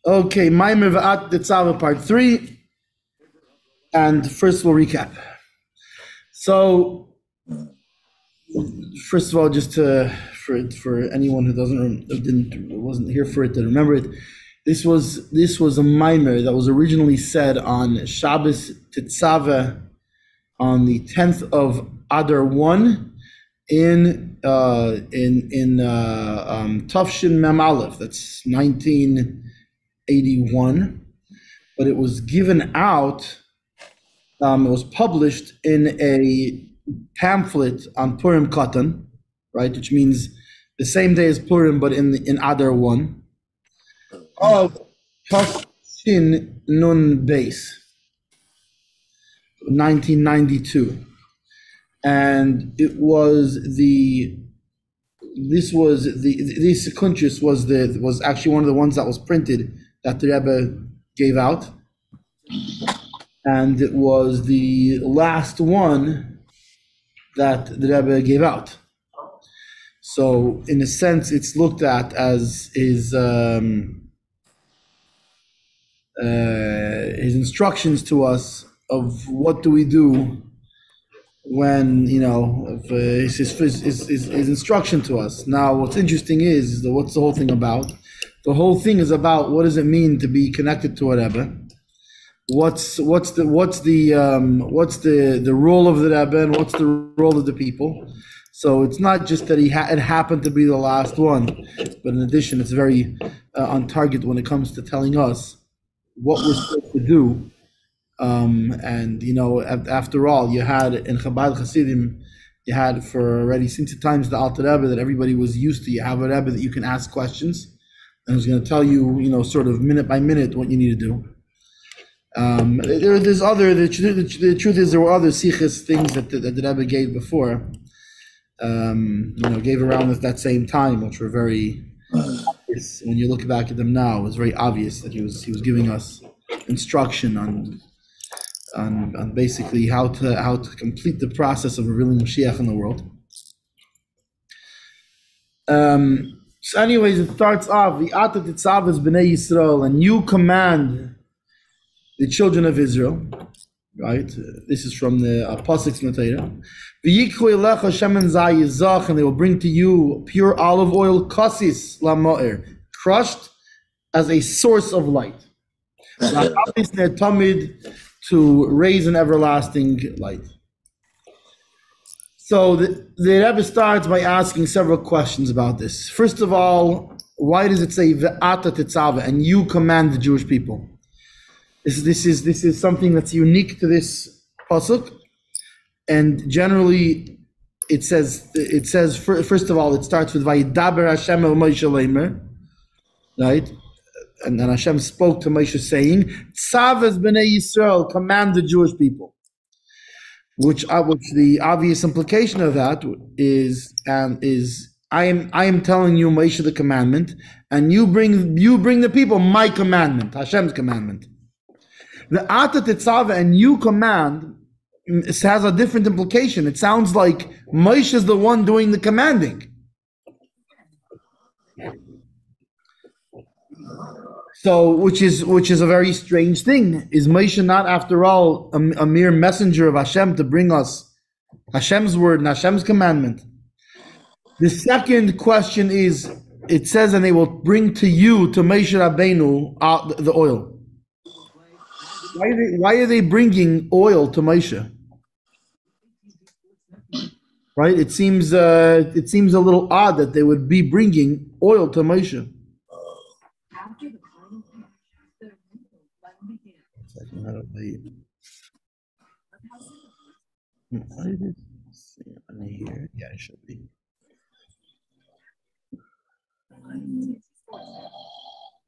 Okay, Maamar Veata Tetzaveh part 3, and first we'll recap. So, first of all, just for anyone who wasn't here for it to remember it, this was a Maamar that was originally said on Shabbos Tetzaveh on the 10th of Adar 1 in Tafshin Mem Aleph. That's 1981, but it was given out. It was published in a pamphlet on Purim Katan, right, which means the same day as Purim, but in Adar 1, of Tafshin Nun Beis, 1992. And this Kuntrus was actually one of the ones that was printed that the Rebbe gave out, and it was the last one that the Rebbe gave out. So in a sense, it's looked at as his instructions to us of what do we do when, his instruction to us. Now, what's interesting is what's the whole thing about? The whole thing is about what does it mean to be connected to a Rebbe. What's the role of the Rebbe and what's the role of the people? So it's not just that it happened to be the last one, but in addition, it's very on target when it comes to telling us what we're supposed to do. And after all, you had in Chabad Hasidim, you had for already since the times of the Alter Rebbe that everybody was used to. You have a Rebbe that you can ask questions, and who's going to tell you, sort of minute by minute what you need to do. The truth is there were other sikhs things that the Rebbe gave before, gave around at that same time, which were very obvious. When you look back at them now, it was very obvious that he was giving us instruction on basically how to complete the process of revealing Mashiach in the world. So anyways, it starts off, Veata Tetzaveh b'nei Yisrael, and you command the children of Israel, right? This is from the Apostles in the Torah. V'yikhu elecha shemen zayizach, and they will bring to you pure olive oil, kasis lamo'er, crushed as a source of light. Tamid, to raise an everlasting light. So the Rebbe starts by asking several questions about this. First of all, why does it say Veata Tetzaveh, and you command the Jewish people? This is something that's unique to this pasuk, and generally it says first of all it starts with Vayidaber Hashem el Moshe leimer, right? And then Hashem spoke to Moshe saying, Tzaveh b'nei Yisrael, command the Jewish people. Which the obvious implication of that is I am telling you, Moshe, the commandment, and you bring the people my commandment, Hashem's commandment. The Veata Tetzaveh, and you command, has a different implication. It sounds like Moshe is the one doing the commanding. So, which is a very strange thing. Is Moshe not, after all, a mere messenger of Hashem to bring us Hashem's word and Hashem's commandment? The second question is, it says, and they will bring to you, to Moshe Rabbeinu, the oil. Why are they bringing oil to Moshe? Right? It seems a little odd that they would be bringing oil to Moshe. Why did it say on here? Yeah, it should be.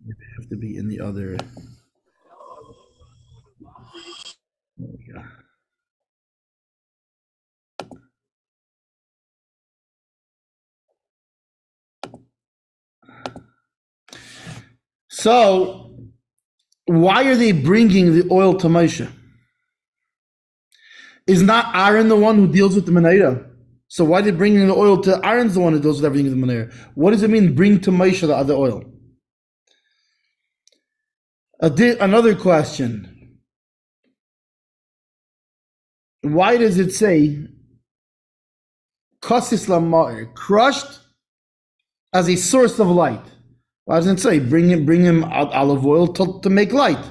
It have to be in the other. There we go. So, why are they bringing the oil to Moshe? Is not Aaron the one who deals with the menorah? So why are they bringing the oil to Aaron's the one who deals with everything in the menorah? What does it mean, bring to Moshe the other oil? Another question. Why does it say Kosis Lamar, crushed as a source of light? Why doesn't it say bring him olive oil to make light?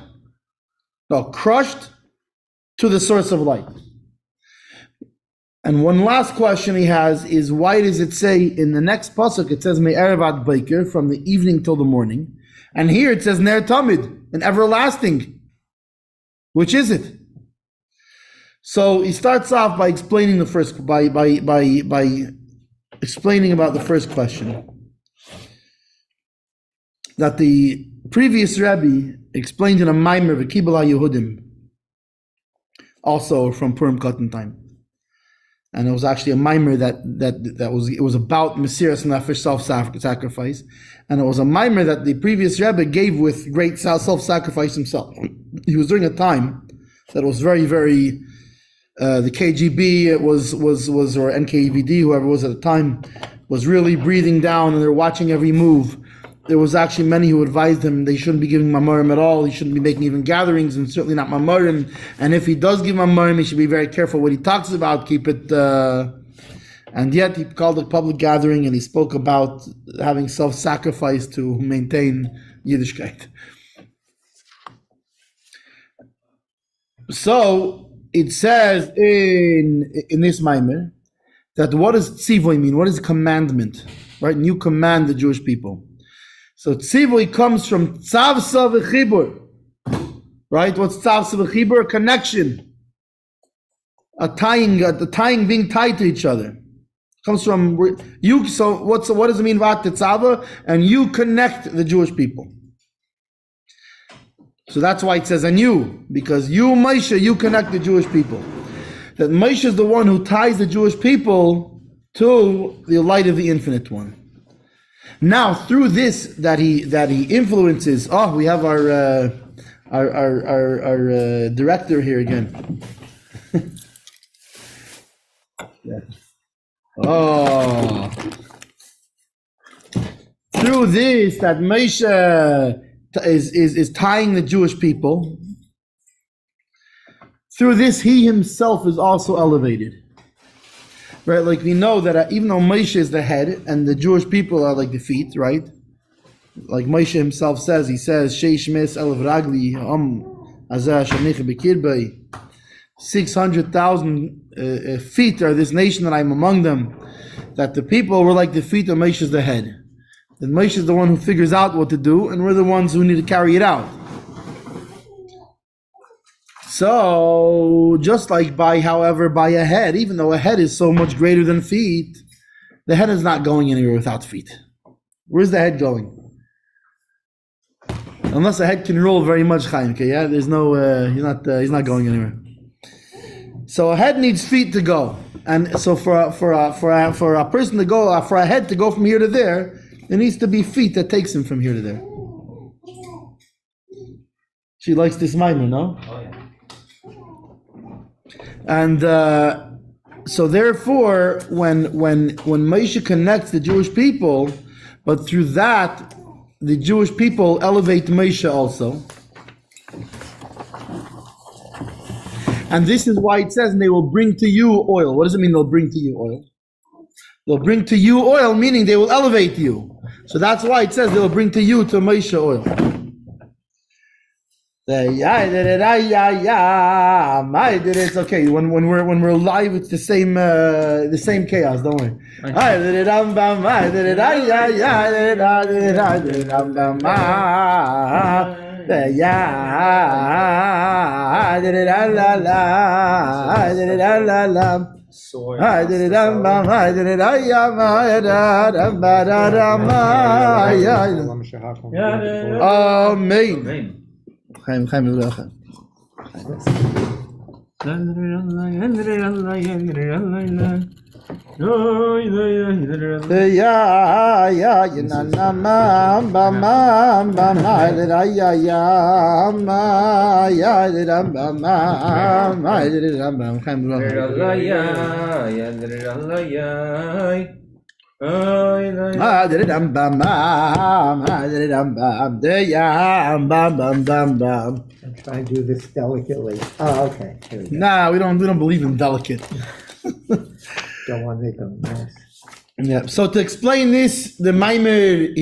No, crushed to the source of light. And one last question he has is, why does it say in the next pasuk, it says Me'erev ad Boker, from the evening till the morning, and here it says Ner Tamid, an everlasting. Which is it? So he starts off by explaining the first, by explaining about the first question, that the previous Rebbe explained in a Maamar Veata Yehudim, also from Purim Katan time. And it was actually a Maamar that was about Mesiras Nefesh, self-sacrifice, and it was a Maamar that the previous Rebbe gave with great self-sacrifice himself. He was during a time that was very, very the KGB was or NKVD, whoever was at the time, was really breathing down, and they're watching every move. There was actually many who advised him they shouldn't be giving Mamarim at all. He shouldn't be making even gatherings, and certainly not Mamarim. And if he does give Mamarim, he should be very careful what he talks about. Keep it. And yet he called a public gathering, and he spoke about having self-sacrifice to maintain Yiddishkeit. So it says in this Maamar that what does tzivoi mean? What is commandment? Right? And you command the Jewish people. So tzivui comes from tzavsa v'chibur, right? What's tzavsa v'chibur? A connection, a tying, being tied to each other. Comes from you. So what does it mean Veata Tetzaveh? And you connect the Jewish people. So that's why it says and you, because you, Moshe, you connect the Jewish people. That Moshe is the one who ties the Jewish people to the light of the Infinite One. Now, through this, that he influences. Oh, we have our director here again. Yeah. Oh, through this, that Moshe is tying the Jewish people. Through this, he himself is also elevated. Right, like we know that even though Moshe is the head and the Jewish people are like the feet, right? Like Moshe himself says, he says, Sheish mes elef ragli azah shanicha bekirbei. 600,000 feet are this nation that I'm among them. That the people were like the feet and Moshe is the head. That Moshe is the one who figures out what to do, and we're the ones who need to carry it out. So, just like by a head, even though a head is so much greater than feet, the head is not going anywhere without feet. Where's the head going? Unless a head can roll very much, Chaim. Okay, yeah, there's no, he's not going anywhere. So a head needs feet to go, and so for a person to go, for a head to go from here to there, there needs to be feet that takes him from here to there. She likes this Maamar, no? Oh yeah. And so therefore, when Moshe connects the Jewish people, but through that, the Jewish people elevate Moshe also. And this is why it says, and they will bring to you oil. What does it mean they'll bring to you oil? They'll bring to you oil, meaning they will elevate you. So that's why it says they'll bring to you, to Moshe, oil. It's okay. When we're live, it's the same chaos. Don't worry. Amen. Chaim Lecha. I'm trying to do this delicately. Oh, okay. Here we go. Nah, we don't believe in delicate. Don't want to make a mess. Yeah. So to explain this, the Maamar,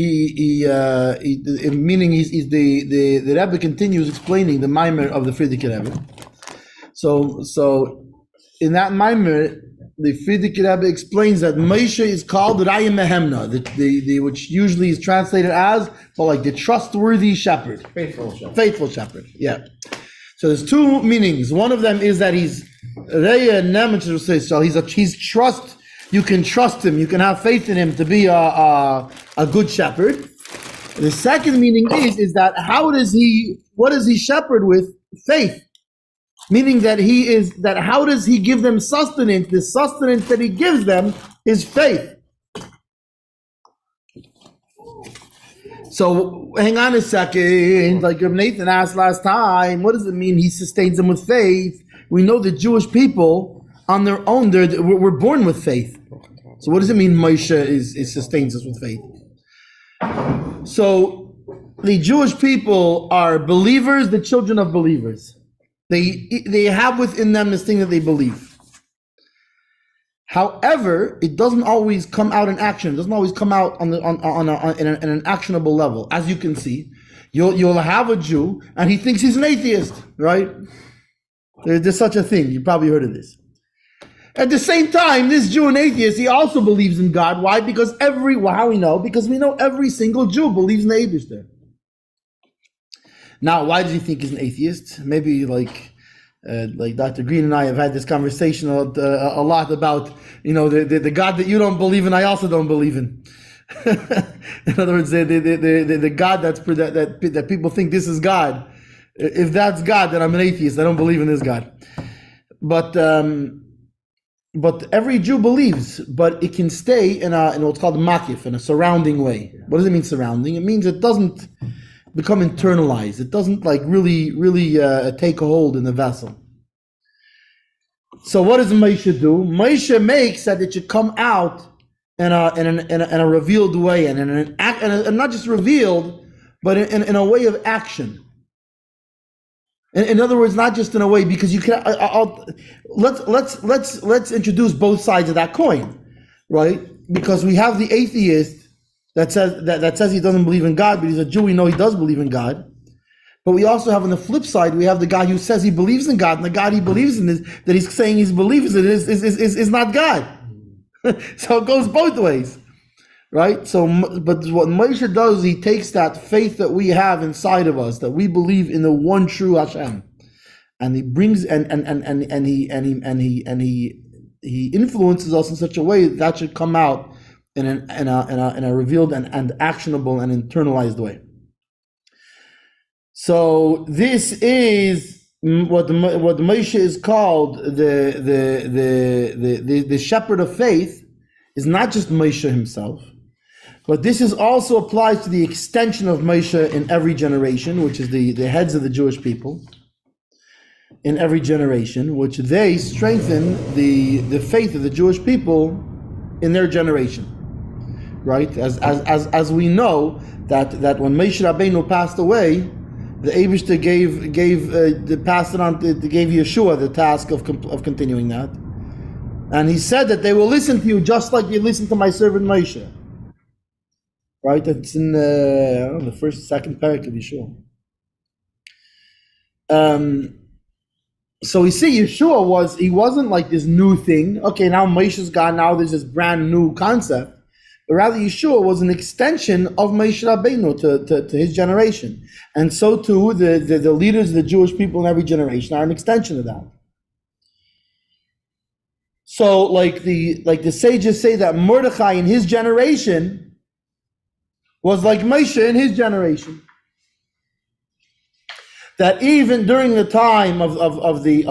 meaning the Rebbe continues explaining the Maamar of the Frierdiker Rebbe. So in that Maamar, the Frierdiker Rebbe explains that Moshe is called Raya Mehemna, which usually is translated as, well, like the trustworthy shepherd. Faithful shepherd. Faithful shepherd, yeah. So there's two meanings. One of them is that he's Raya Nemet, so he's trust. You can trust him. You can have faith in him to be a good shepherd. The second meaning is that what does he shepherd with? Faith. Meaning that how does he give them sustenance? The sustenance that he gives them is faith. So hang on a second. Like Nathan asked last time, what does it mean he sustains them with faith? We know the Jewish people on their own, we're born with faith. So what does it mean Moshe sustains us with faith? So the Jewish people are believers, the children of believers. They have within them this thing that they believe. However, it doesn't always come out in action. It doesn't always come out in an actionable level. As you can see, you'll have a Jew and he thinks he's an atheist, right? There's such a thing. You probably heard of this. At the same time, this Jew and atheist, he also believes in God. Why? Because how we know? Because we know every single Jew believes in the Eibishter. Now, why does he think he's an atheist? Maybe like Dr. Green and I have had this conversation a lot about, the God that you don't believe in, I also don't believe in. In other words, the God that people think this is God. If that's God, then I'm an atheist. I don't believe in this God. But every Jew believes, but it can stay in what's called makif, in a surrounding way. What does it mean surrounding? It means it doesn't become internalized. It doesn't really take a hold in the vessel. So what does Moshe do? Moshe makes that it should come out in a revealed way, and not just revealed, but in a way of action. In other words, not just in a way, because you can. Let's introduce both sides of that coin, right? Because we have the atheist that says he doesn't believe in God, but he's a Jew. We know he does believe in God. But we also have on the flip side, we have the guy who says he believes in God, and the God he believes in that he's saying he believes in is not God. So it goes both ways, right? So, but what Moshe does, he takes that faith that we have inside of us, that we believe in the one true Hashem, and he brings he influences us in such a way that should come out in a revealed and actionable and internalized way. So this is what Moshe is called the shepherd of faith. Is not just Moshe himself, but this is also applies to the extension of Moshe in every generation, which is the heads of the Jewish people in every generation, which they strengthen the faith of the Jewish people in their generation. Right, as we know that when Moshe Rabbeinu passed away, the Eibishter gave Yeshua the task of continuing that, and he said that they will listen to you just like you listened to my servant Moshe. Right, that's in the second parak of Yeshua. So we see Yeshua wasn't like this new thing. Okay, now Moshe's gone. Now there's this brand new concept. But rather, Yeshua was an extension of Moshe Rabbeinu to his generation, and so too the leaders of the Jewish people in every generation are an extension of that. So, like the sages say that Mordechai in his generation was like Moshe in his generation. That even during the time of the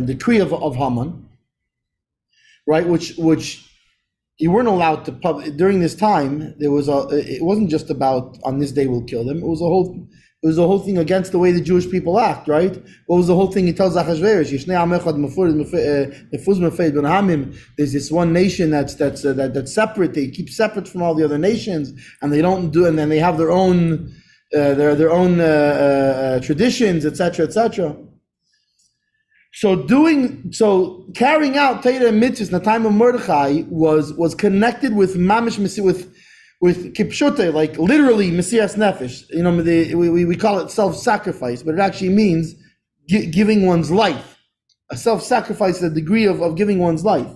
decree of Haman, right, which you weren't allowed to during this time. It wasn't just about on this day we'll kill them. It was a whole It was the whole thing against the way the Jewish people act, right? What was the whole thing he tells Achashverosh? There's this one nation that's separate. They keep separate from all the other nations, and they don't do, and then they have their own traditions, etc., etc. So carrying out Torah and mitzvahs in the time of Mordechai was connected with mamish with kipshute, like literally Mesiras Nefesh. You know, we call it self-sacrifice, but it actually means giving one's life. A self-sacrifice, the degree of giving one's life.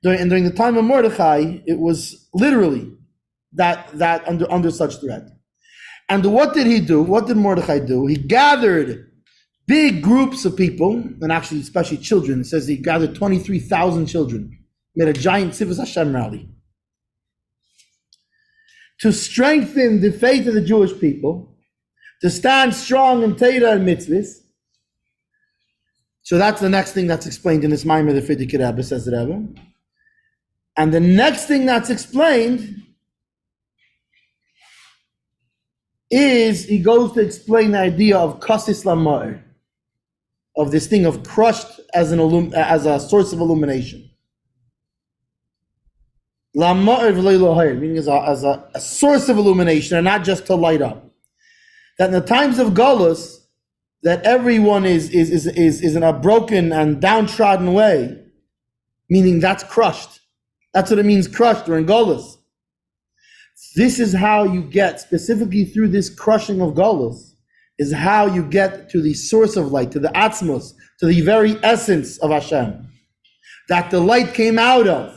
During the time of Mordechai, it was literally that under such threat. And what did he do? What did Mordechai do? He gathered big groups of people, and actually especially children. It says he gathered 23,000 children, made a giant Tzivos Hashem rally, to strengthen the faith of the Jewish people, to stand strong in Torah and mitzvahs. So that's the next thing that's explained in this Maamar Veata Tetzaveh, says the Rebbe. And the next thing that's explained is he goes to explain the idea of kasis lama'ir, of this thing of crushed as a source of illumination. Meaning as a source of illumination, and not just to light up. That in the times of Golus, that everyone is in a broken and downtrodden way, meaning that's crushed. That's what it means, crushed during Golus. This is how you get, specifically through this crushing of Golus, is how you get to the source of light, to the Atzmos, to the very essence of Hashem, that the light came out of.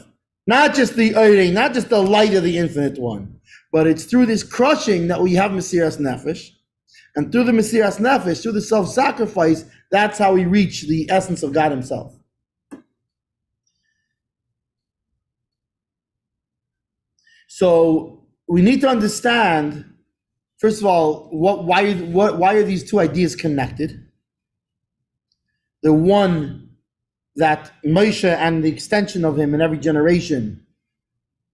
Not just the Oirei, not just the light of the infinite one, but it's through this crushing that we have Mesiras Nefesh, and through the Mesiras Nefesh, through the self-sacrifice, that's how we reach the essence of God Himself. So we need to understand, first of all, why are these two ideas connected? The one that Moshe and the extension of him in every generation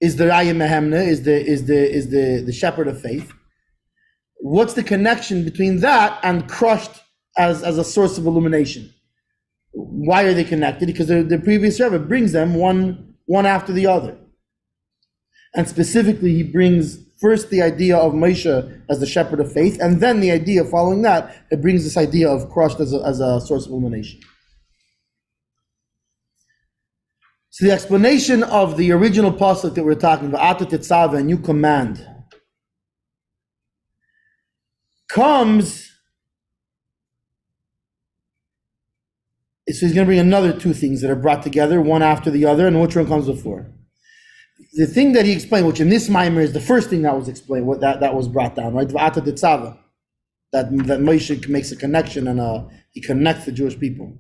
is the Raya Mehemna, is the shepherd of faith. What's the connection between that and crushed as a source of illumination? Why are they connected? Because the previous Rebbe brings them one after the other. And specifically, he brings first the idea of Moshe as the shepherd of faith, and then the idea following that, it brings this idea of crushed as a source of illumination. So the explanation of the original pasuk that we're talking about, Veata Tetzaveh, a new command, comes. So he's going to bring another two things that are brought together, one after the other, and which one comes before. The thing that he explained, which in this Maamar is the first thing that was explained, that was brought down, right? Veata Tetzaveh, that Moshe makes a connection and he connects the Jewish people.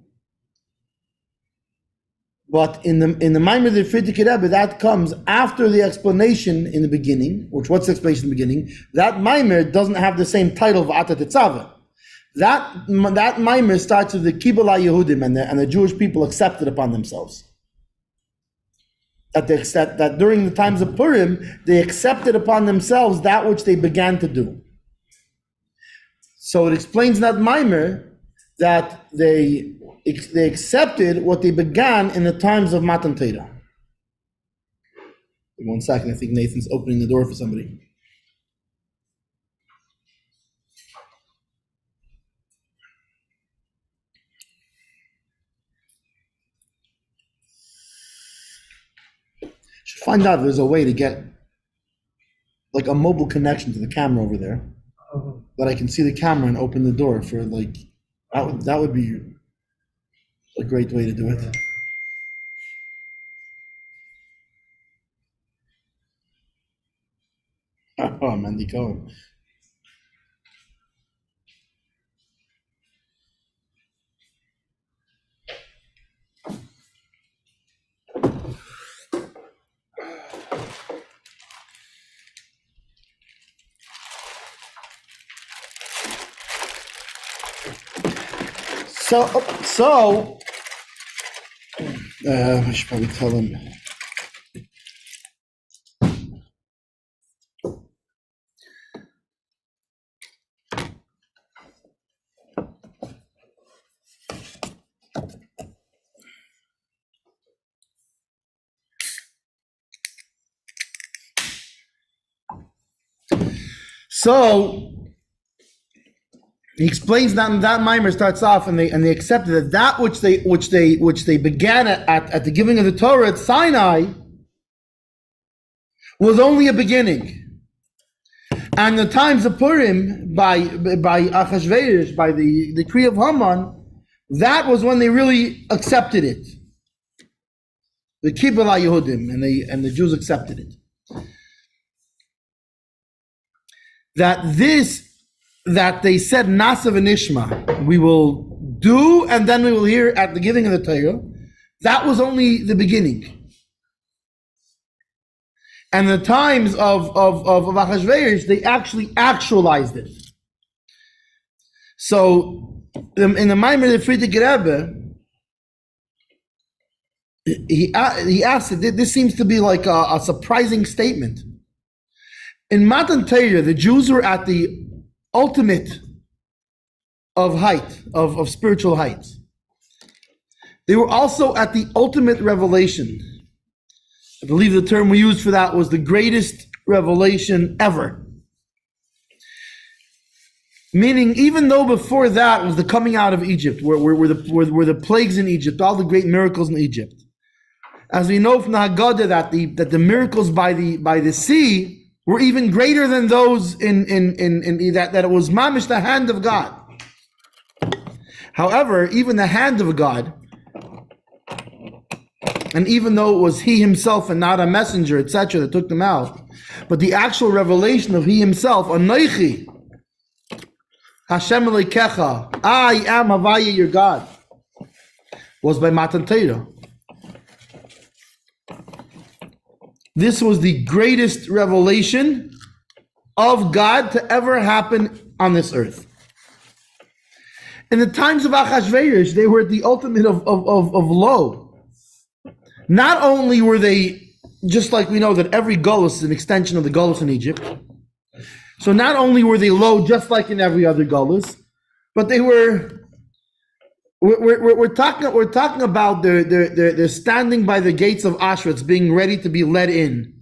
But in the Maamar Veata Tetzaveh, that comes after the explanation in the beginning. What's the explanation in the beginning? That Maamar doesn't have the same title, Veata Tetzaveh. That Maamar starts with the Kibul HaYehudim, and the Jewish people accepted upon themselves. That during the times of Purim, they accepted upon themselves that which they began to do. So it explains in that Maamar that they accepted what they began in the times of Matan Torah. 1 second, I think Nathan's opening the door for somebody. Should find out if there's a way to get like a mobile connection to the camera over there, that I can see the camera and open the door for like, that would be a great way to do it. Oh, Mandy Cohen. So I should probably tell him. So he explains that Maamar starts off, and they accepted that which they began at the giving of the Torah at Sinai was only a beginning. And the times of Purim by Achashverosh, by the decree of Haman, that was when they really accepted it. The Kibbul HaYehudim, and the Jews accepted it. That they said Nasa v'Nishma, we will do and then we will hear at the giving of the Torah, that was only the beginning. And the times of Achashverosh, they actually actualized it. So in the Maamar of the Lubavitcher Rebbe, he asked it. This seems to be like a surprising statement. In Matan Torah, the Jews were at the ultimate of height, of spiritual heights. They were also at the ultimate revelation. I believe the term we used for that was the greatest revelation ever. Meaning, even though before that was the coming out of Egypt, where the plagues in Egypt, all the great miracles in Egypt. As we know from the Haggadah that the miracles by the sea were even greater than those in that it was mamish the hand of God. However, even the hand of God, and even though it was He Himself and not a messenger, etc., that took them out, but the actual revelation of He Himself, Anoichi, Hashem Elokecha, I am Havaya, your God, was by Matan Torah. This was the greatest revelation of God to ever happen on this earth. In the times of Achashverosh, they were at the ultimate of low. Not only were they, just like we know that every Golus is an extension of the Golus in Egypt, so not only were they low just like in every other Golus, but they were, we're talking about they're standing by the gates of Auschwitz, being ready to be led in,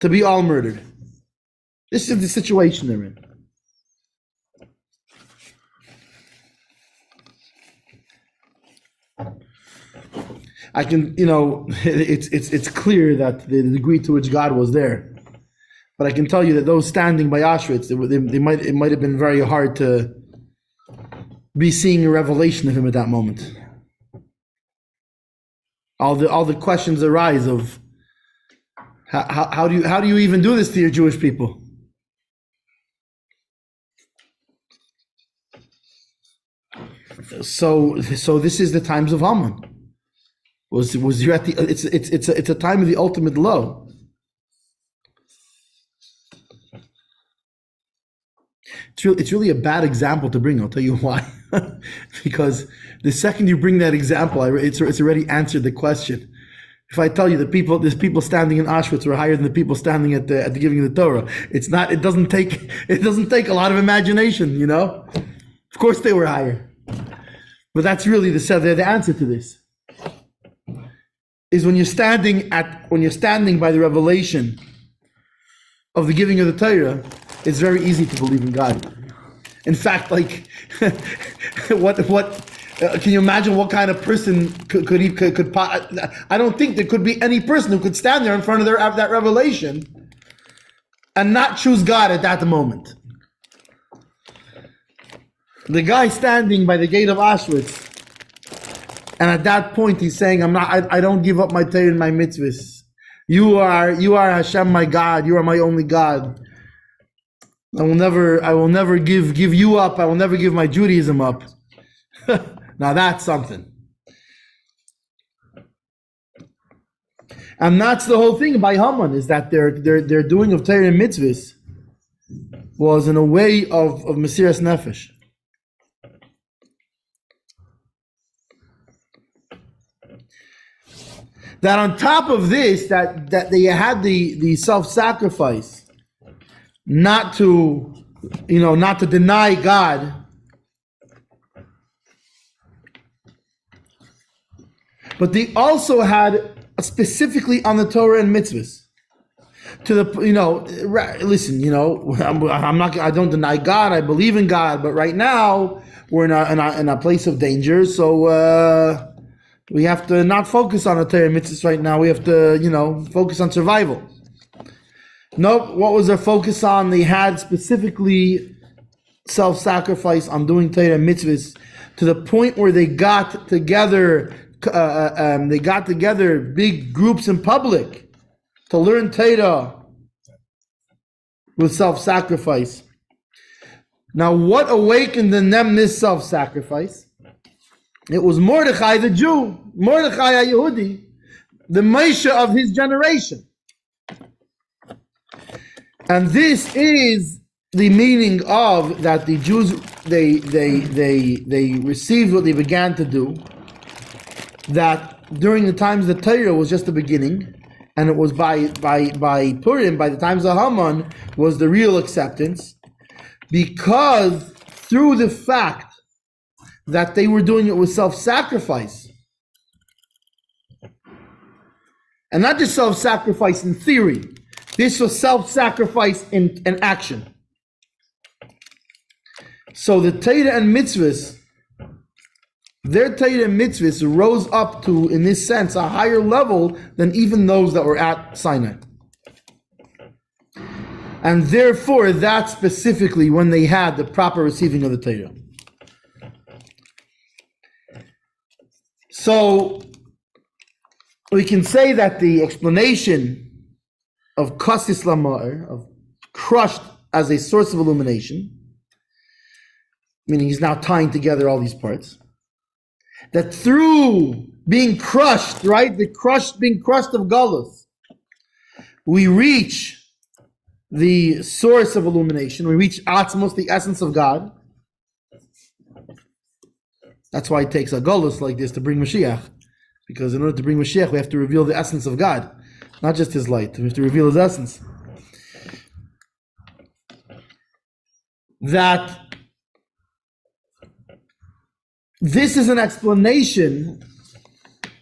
to be all murdered. This is the situation they're in. I can, it's clear that the degree to which God was there, but I can tell you that those standing by Auschwitz, it might have been very hard to be seeing a revelation of Him at that moment. All the questions arise of how do you even do this to your Jewish people? So this is the times of Haman. Was you at the? It's a time of the ultimate low. It's really a bad example to bring. I'll tell you why. Because the second you bring that example, it's already answered the question. If I tell you that there's people standing in Auschwitz were higher than the people standing at the giving of the Torah, it's not. It doesn't take a lot of imagination. Of course they were higher, but that's really the answer to this. Is when you're standing by the revelation of the giving of the Torah, it's very easy to believe in God. In fact, like, what can you imagine what kind of person could I don't think there could be any person who could stand there in front of that revelation and not choose God at that moment. The guy standing by the gate of Auschwitz, and at that point he's saying, I don't give up my Torah and my mitzvahs. You are Hashem, my God. You are my only God. I will never give you up. I will never give my Judaism up. Now that's something. And that's the whole thing by Haman, is that their doing of Torah and mitzvahs was in a way of Mesiras Nefesh. That on top of this, that they had the self-sacrifice, not to deny God, but they also had specifically on the Torah and mitzvahs. To the, listen, I don't deny God. I believe in God, but right now we're in a place of danger. So we have to not focus on the Torah mitzvahs right now. We have to, focus on survival. Nope. What was their focus on? They had specifically self-sacrifice on doing Torah mitzvahs to the point where they got together. They got together big groups in public to learn Torah with self-sacrifice. Now, what awakened in them this self-sacrifice? It was Mordechai the Jew, Mordechai Yehudi, the Moshe of his generation. And this is the meaning of that the Jews, they received what they began to do, that during the times of the Torah was just the beginning, and it was by Purim, by the times of Haman, was the real acceptance, because through the fact that they were doing it with self-sacrifice, and not just self-sacrifice in theory, this was self-sacrifice in action. So the Torah and mitzvahs, their Torah and mitzvahs rose up to, in this sense, a higher level than even those that were at Sinai. And therefore, that's specifically when they had the proper receiving of the Torah. So, we can say that the explanation of Kasis Lamar, of crushed as a source of illumination, meaning he's now tying together all these parts, that through being crushed, right, being crushed of Galus, we reach the source of illumination. We reach Atzmos, the essence of God. That's why it takes a Galus like this to bring Mashiach, because in order to bring Mashiach, we have to reveal the essence of God, not just His light. We have to reveal His essence. That this is an explanation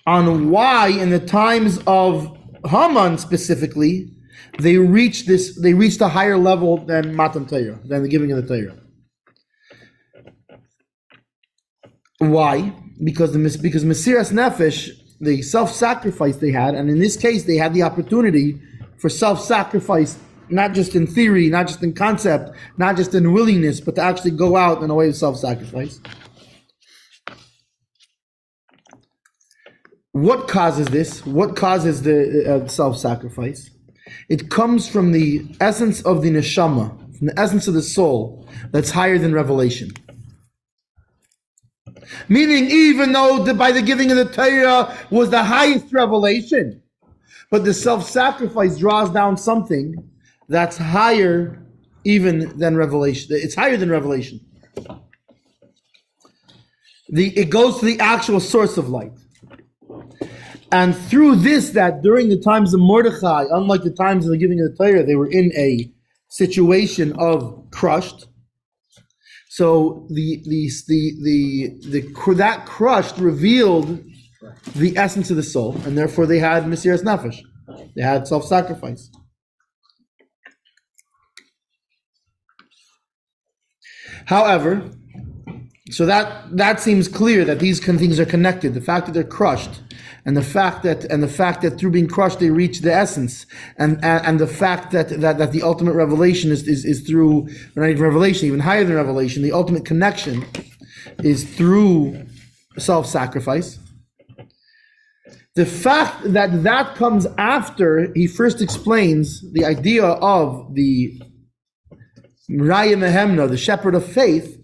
on why in the times of Haman specifically, they reached a higher level than Matan Torah, than the giving of the Torah. Why? Because Mesiras Nefesh, the self-sacrifice they had, and in this case they had the opportunity for self-sacrifice, not just in theory, not just in concept, not just in willingness, but to actually go out in a way of self-sacrifice. What causes this? What causes the self-sacrifice? It comes from the essence of the neshama, from the essence of the soul that's higher than revelation. Meaning, even though by the giving of the Torah was the highest revelation, but the self-sacrifice draws down something that's higher even than revelation. It's higher than revelation. It goes to the actual source of light. And through this, that during the times of Mordechai, unlike the times of the giving of the Torah, they were in a situation of crushed. So that crushed revealed the essence of the soul, and therefore they had Mesiras Nefesh. They had self-sacrifice. However, so that seems clear that these things are connected. The fact that they're crushed, and the fact that through being crushed they reach the essence, and the fact that the ultimate revelation is through, or not even revelation, even higher than revelation, the ultimate connection is through self-sacrifice. The fact that comes after he first explains the idea of the Raya Mehemna, the shepherd of faith,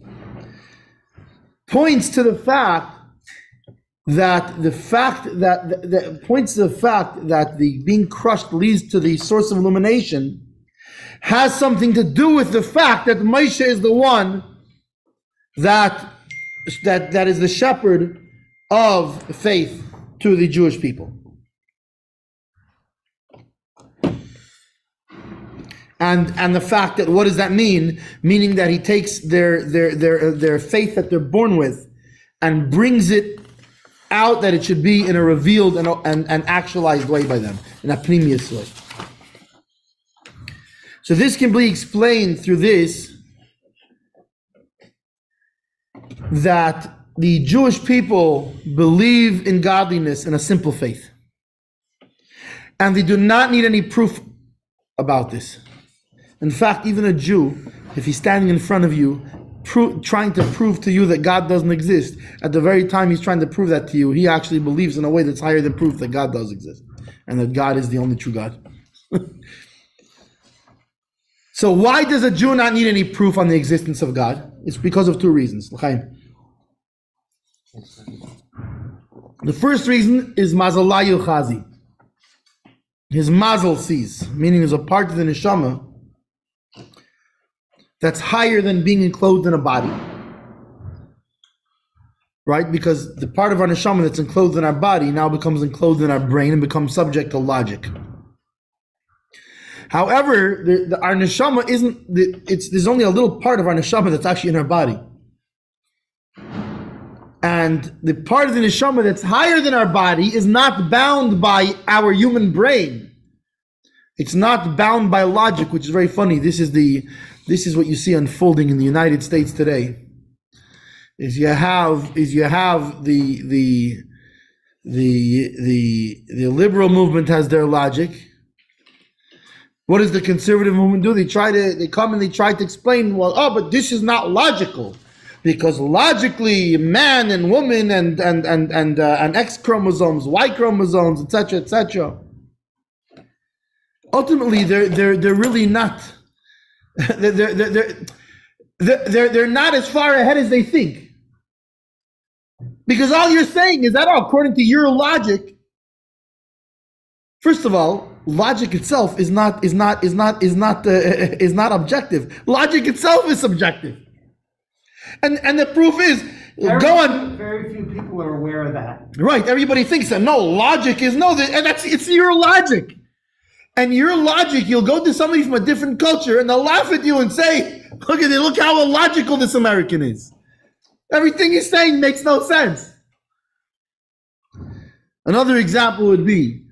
points to the fact that the being crushed leads to the source of illumination, has something to do with the fact that Moshe is the one that is the shepherd of faith to the Jewish people. And the fact that, what does that mean? Meaning that he takes their faith that they're born with and brings it out, that it should be in a revealed and actualized way by them, in a pnimius way. So this can be explained through this, that the Jewish people believe in godliness in a simple faith. And they do not need any proof about this. In fact, even a Jew, if he's standing in front of you, trying to prove to you that God doesn't exist, at the very time he's trying to prove that to you, he actually believes in a way that's higher than proof that God does exist, and that God is the only true God. So why does a Jew not need any proof on the existence of God? It's because of two reasons. The first reason is mazalayu chazi. His mazel sees, meaning there's a part of the neshama that's higher than being enclosed in a body. Right? Because the part of our neshama that's enclosed in our body now becomes enclosed in our brain and becomes subject to logic. However, our neshama there's only a little part of our neshama that's actually in our body. And the part of the neshama that's higher than our body is not bound by our human brain. It's not bound by logic, which is very funny. This is what you see unfolding in the United States today. Is you have the liberal movement has their logic. What does the conservative movement do? They try to explain, but this is not logical, because logically man and woman and X chromosomes, Y chromosomes, etc. Ultimately, they're really not. They're not as far ahead as they think, because all you're saying is that, according to your logic. First of all, logic itself is not objective. Logic itself is subjective, and the proof is Very few people are aware of that. Right? Everybody thinks that logic is and it's your logic. And your logic, you'll go to somebody from a different culture and they'll laugh at you and say, look how illogical this American is. Everything he's saying makes no sense. Another example would be,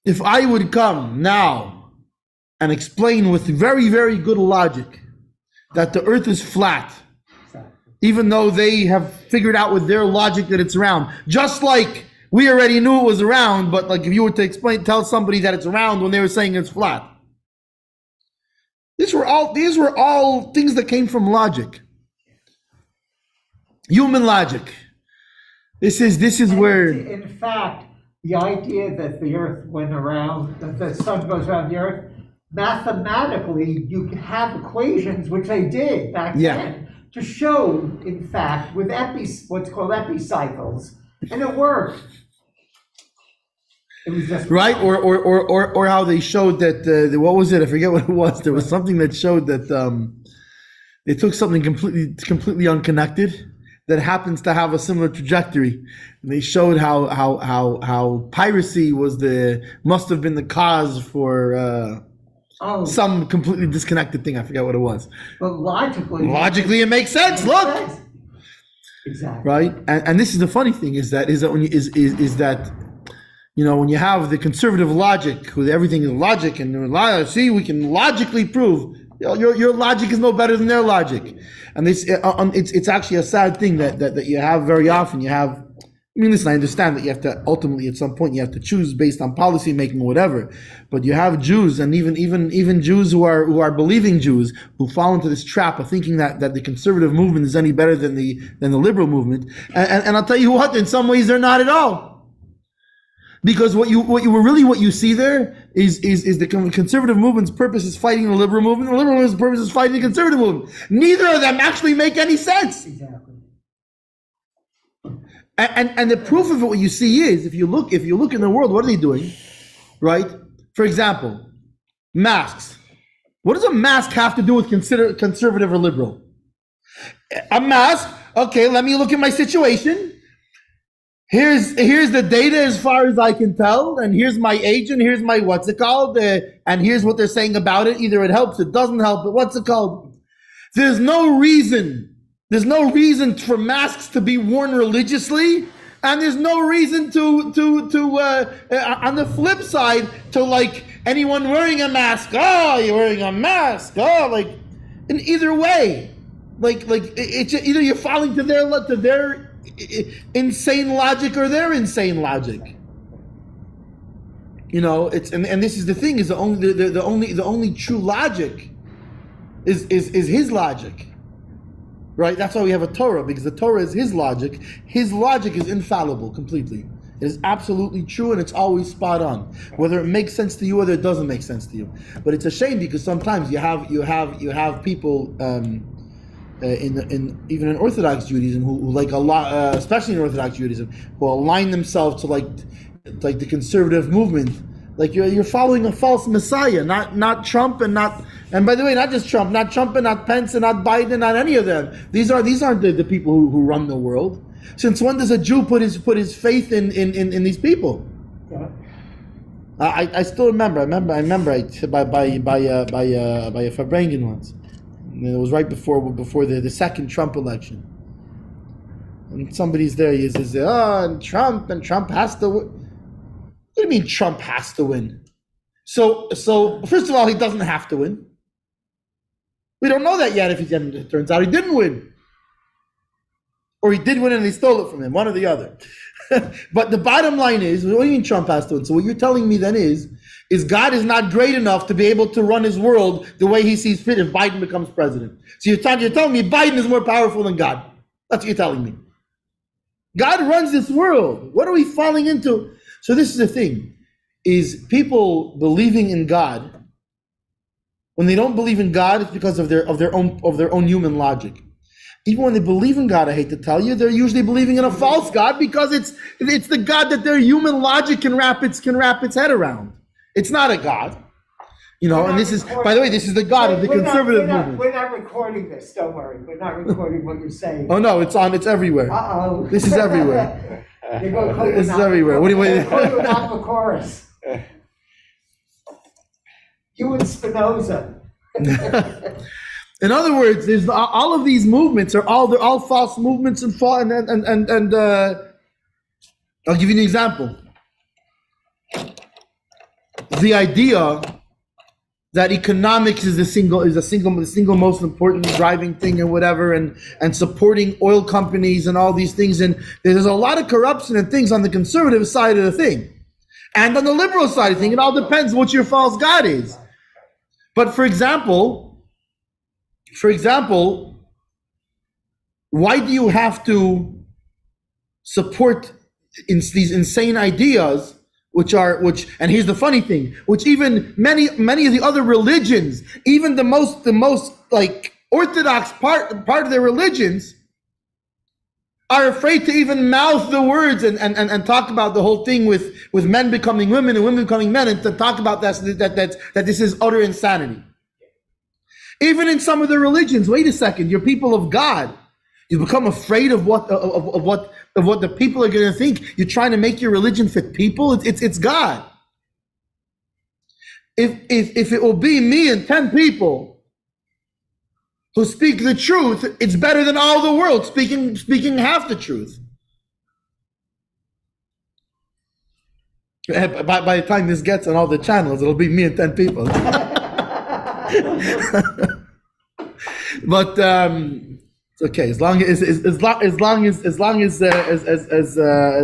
if I would come now and explain with very, very good logic that the earth is flat, even though they have figured out with their logic that it's round, just like we already knew it was round, but like if you were to tell somebody that it's round when they were saying it's flat. These were all things that came from logic. Human logic. This is where, in fact, the idea that the earth went around, that the sun goes around the earth, mathematically you can have equations, which they did back then, to show, in fact, with what's called epicycles, and it worked. It was just right, or how they showed that what was it? I forget what it was. There was something that showed that they took something completely unconnected that happens to have a similar trajectory, and they showed how piracy must have been the cause for some completely disconnected thing. I forget what it was. But logically it makes sense. Look, exactly right, and this is the funny thing is that when you have the conservative logic, with everything is logic, and we can logically prove your logic is no better than their logic, and it's actually a sad thing that you have very often. You have, listen, I understand that you have to ultimately at some point you have to choose based on policy making or whatever, but you have Jews and even Jews who are believing Jews who fall into this trap of thinking that the conservative movement is any better than the liberal movement, and I'll tell you what, in some ways they're not at all. Because what you see there is the conservative movement's purpose is fighting the liberal movement. The liberal movement's purpose is fighting the conservative movement. Neither of them actually make any sense. Exactly. And the proof of it, what you see is, if you look in the world, what are they doing? Right? For example, masks. What does a mask have to do with conservative or liberal? A mask. Okay, let me look at my situation. Here's the data as far as I can tell, and here's my age, and here's my what's it called, and here's what they're saying about it. Either it helps, it doesn't help, but what's it called? There's no reason for masks to be worn religiously And there's no reason to on the flip side, to like anyone wearing a mask. Oh, you're wearing a mask. Oh, like in either way, like it's either you're falling to their insane logic or their insane logic. You know, it's and this is the thing, is the only true logic is his logic. Right? That's why we have a Torah, because the Torah is his logic. His logic is infallible completely. It is absolutely true, and it's always spot on, whether it makes sense to you or whether it doesn't make sense to you. But it's a shame, because sometimes you have people in even in Orthodox Judaism who like a lot, especially in Orthodox Judaism, who align themselves to like the conservative movement. Like you're following a false messiah, not Trump and by the way, not just Trump, not Trump and not Pence and not Biden, not any of them. These aren't the people who run the world. Since when does a Jew put his faith in these people? Yeah. I still remember. I remember by a Farbrengen once. And it was right before the second Trump election. And somebody's there. He says, "Oh, Trump has to win." What do you mean Trump has to win? So first of all, he doesn't have to win. We don't know that yet. If it turns out he didn't win, or he did win and they stole it from him, one or the other. But the bottom line is, what do you mean Trump has to win? So what you're telling me then is God is not great enough to be able to run his world the way he sees fit if Biden becomes president. So you're telling me Biden is more powerful than God. That's what you're telling me. God runs this world. What are we falling into? So this is the thing, is people believing in God. When they don't believe in God, it's because of their own human logic. Even when they believe in God, I hate to tell you, they're usually believing in a false God, because it's the God that their human logic can wrap its head around. It's not a God. You know, and this is, by the way, this is the God of the conservative movement. We're not recording this, don't worry. We're not recording what you're saying. Oh no, it's everywhere. Uh-oh. This is everywhere. This is everywhere. What do you the chorus? You and Spinoza. In other words, there's all of these movements they're all false movements and I'll give you an example. The idea that economics is the single most important driving thing or whatever, and supporting oil companies and all these things, and there's a lot of corruption and things on the conservative side of the thing, and on the liberal side of the thing. It all depends what your false God is. But for example, why do you have to support these insane ideas? And here's the funny thing, which even many of the other religions, even the most like orthodox part of their religions, are afraid to even mouth the words and talk about the whole thing with men becoming women and women becoming men, and to talk about that this is utter insanity. Even in some of the religions, wait a second, you're people of God. You become afraid of what the people are going to think. You're trying to make your religion fit people. It's God. If it will be me and 10 people who speak the truth, it's better than all the world speaking half the truth. By the time this gets on all the channels, it'll be me and 10 people. But it's okay, as long as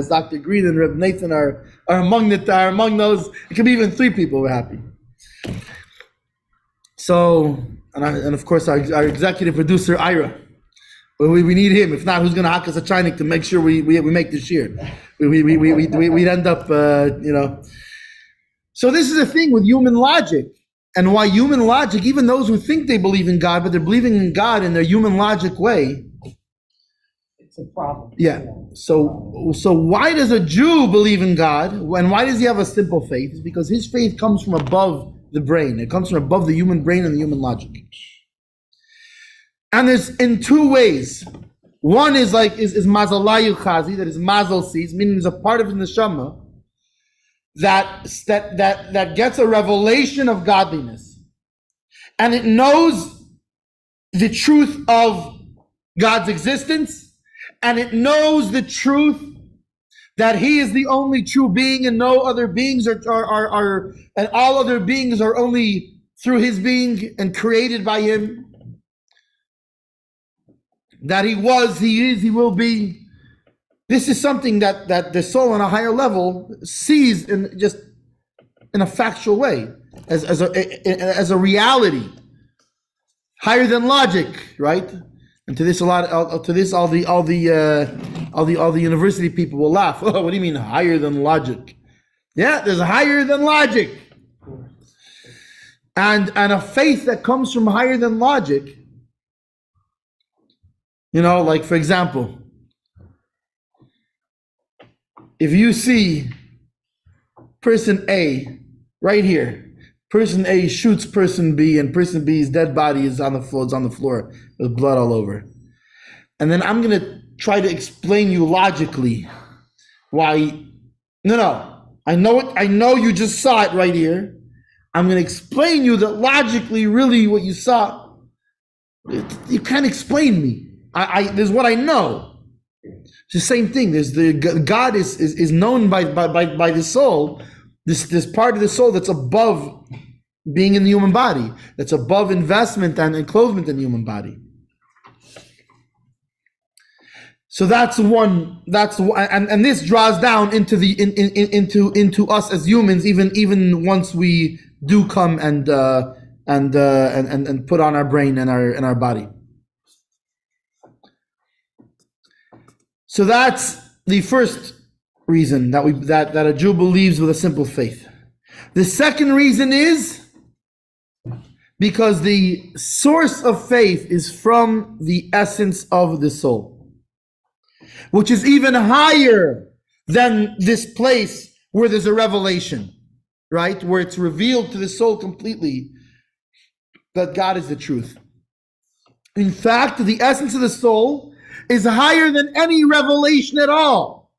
Dr. Green and Reb Nathan are among those. It could be even 3 people. We're happy. So, and of course our executive producer Ira, we need him. If not, who's going to hack us a chinik to make sure we make this year? We'd end up So this is the thing with human logic. And why human logic, even those who think they believe in God, but they're believing in God in their human logic way. It's a problem. Yeah. So why does a Jew believe in God? And why does he have a simple faith? It's because his faith comes from above the brain. It comes from above the human brain and the human logic. And there's in 2 ways. One is mazalayu chazi, that is mazel sees, meaning there's a part of the neshama that gets a revelation of godliness, and it knows the truth of God's existence, and it knows the truth that he is the only true being and no other beings and all other beings are only through his being and created by him, that he was, he is, he will be. This is something that the soul on a higher level sees in a factual way, as a reality, higher than logic, right? And to this all the university people will laugh. Oh, what do you mean higher than logic? Yeah, there's higher than logic, and a faith that comes from higher than logic. Like for example, if you see person A right here, person A shoots person B, and person B's dead body is on the floor with blood all over. And then I'm going to try to explain you logically why. No. I know it. I know you just saw it right here. I'm going to explain you that logically, really what you saw, you can't explain me. There's what I know. It's the same thing. There's God is known by the soul. This part of the soul that's above being in the human body, that's above investment and enclosement in the human body. So that's one. And this draws down into into us as humans, even once we do come and put on our brain and our body. So that's the first reason that a Jew believes with a simple faith. The second reason is because the source of faith is from the essence of the soul, which is even higher than this place where there's a revelation, right? Where it's revealed to the soul completely that God is the truth. In fact, the essence of the soul is higher than any revelation at all.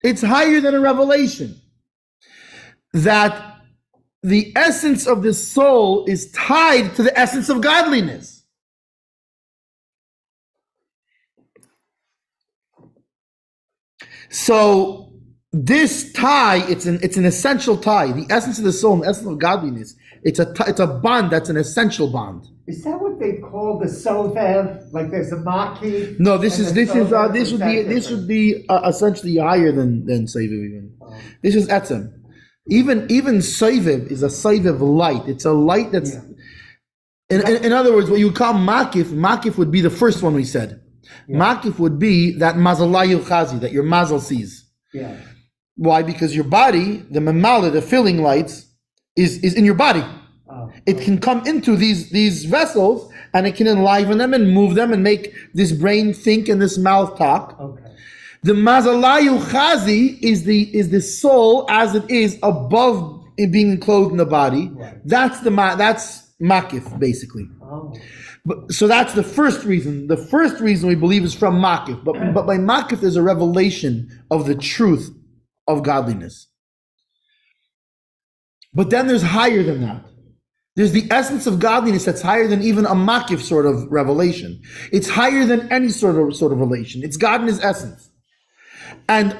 It's higher than a revelation. That the essence of the soul is tied to the essence of godliness. So this tie, it's an essential tie. The essence of the soul and the essence of godliness, it's a bond that's an essential bond. Is that what they call the sovev? Like there's a maki? No, this would be essentially higher than Sovev even. Oh. This is etzem. Even Sovev is a Sovev light. It's a light that's in other words, what you call makif would be the first one we said. Yeah. Makif would be that mazalayu chazi, that your mazal sees. Yeah. Why? Because your body, the mamala, the filling lights, is in your body. It can come into these vessels and it can enliven them and move them and make this brain think and this mouth talk. Okay. The mazalayu chazi is the soul as it is above it being enclosed in the body. Right. That's makif basically. Oh. So that's the first reason. The first reason we believe is from makif. But by makif there's a revelation of the truth of godliness. But then there's higher than that. There's the essence of godliness that's higher than even a makif sort of revelation. It's higher than any sort of relation. It's God in his essence. And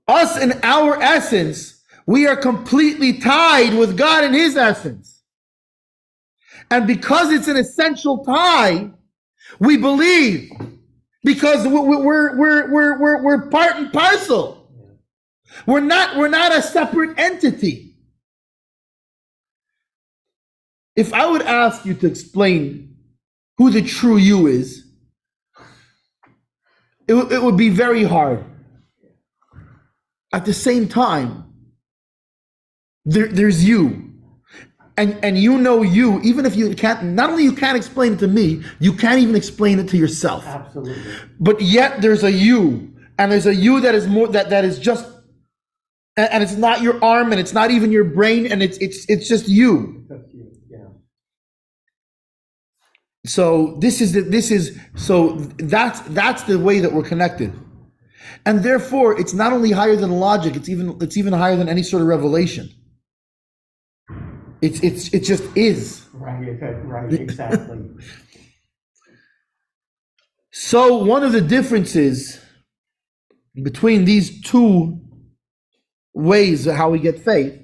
us in our essence, we are completely tied with God in his essence. And because it's an essential tie, we believe. Because we're part and parcel. We're not a separate entity. If I would ask you to explain who the true you is, it would be very hard. At the same time, there's you. And you know you, even if you can't, not only you can't explain it to me, you can't even explain it to yourself. Absolutely. But yet there's a you, and there's a you that is more, that is just, and it's not your arm, and it's not even your brain, and it's just you. So that's the way that we're connected, and therefore it's not only higher than logic; it's even higher than any sort of revelation. It just is. Right, exactly. So one of the differences between these two ways of how we get faith.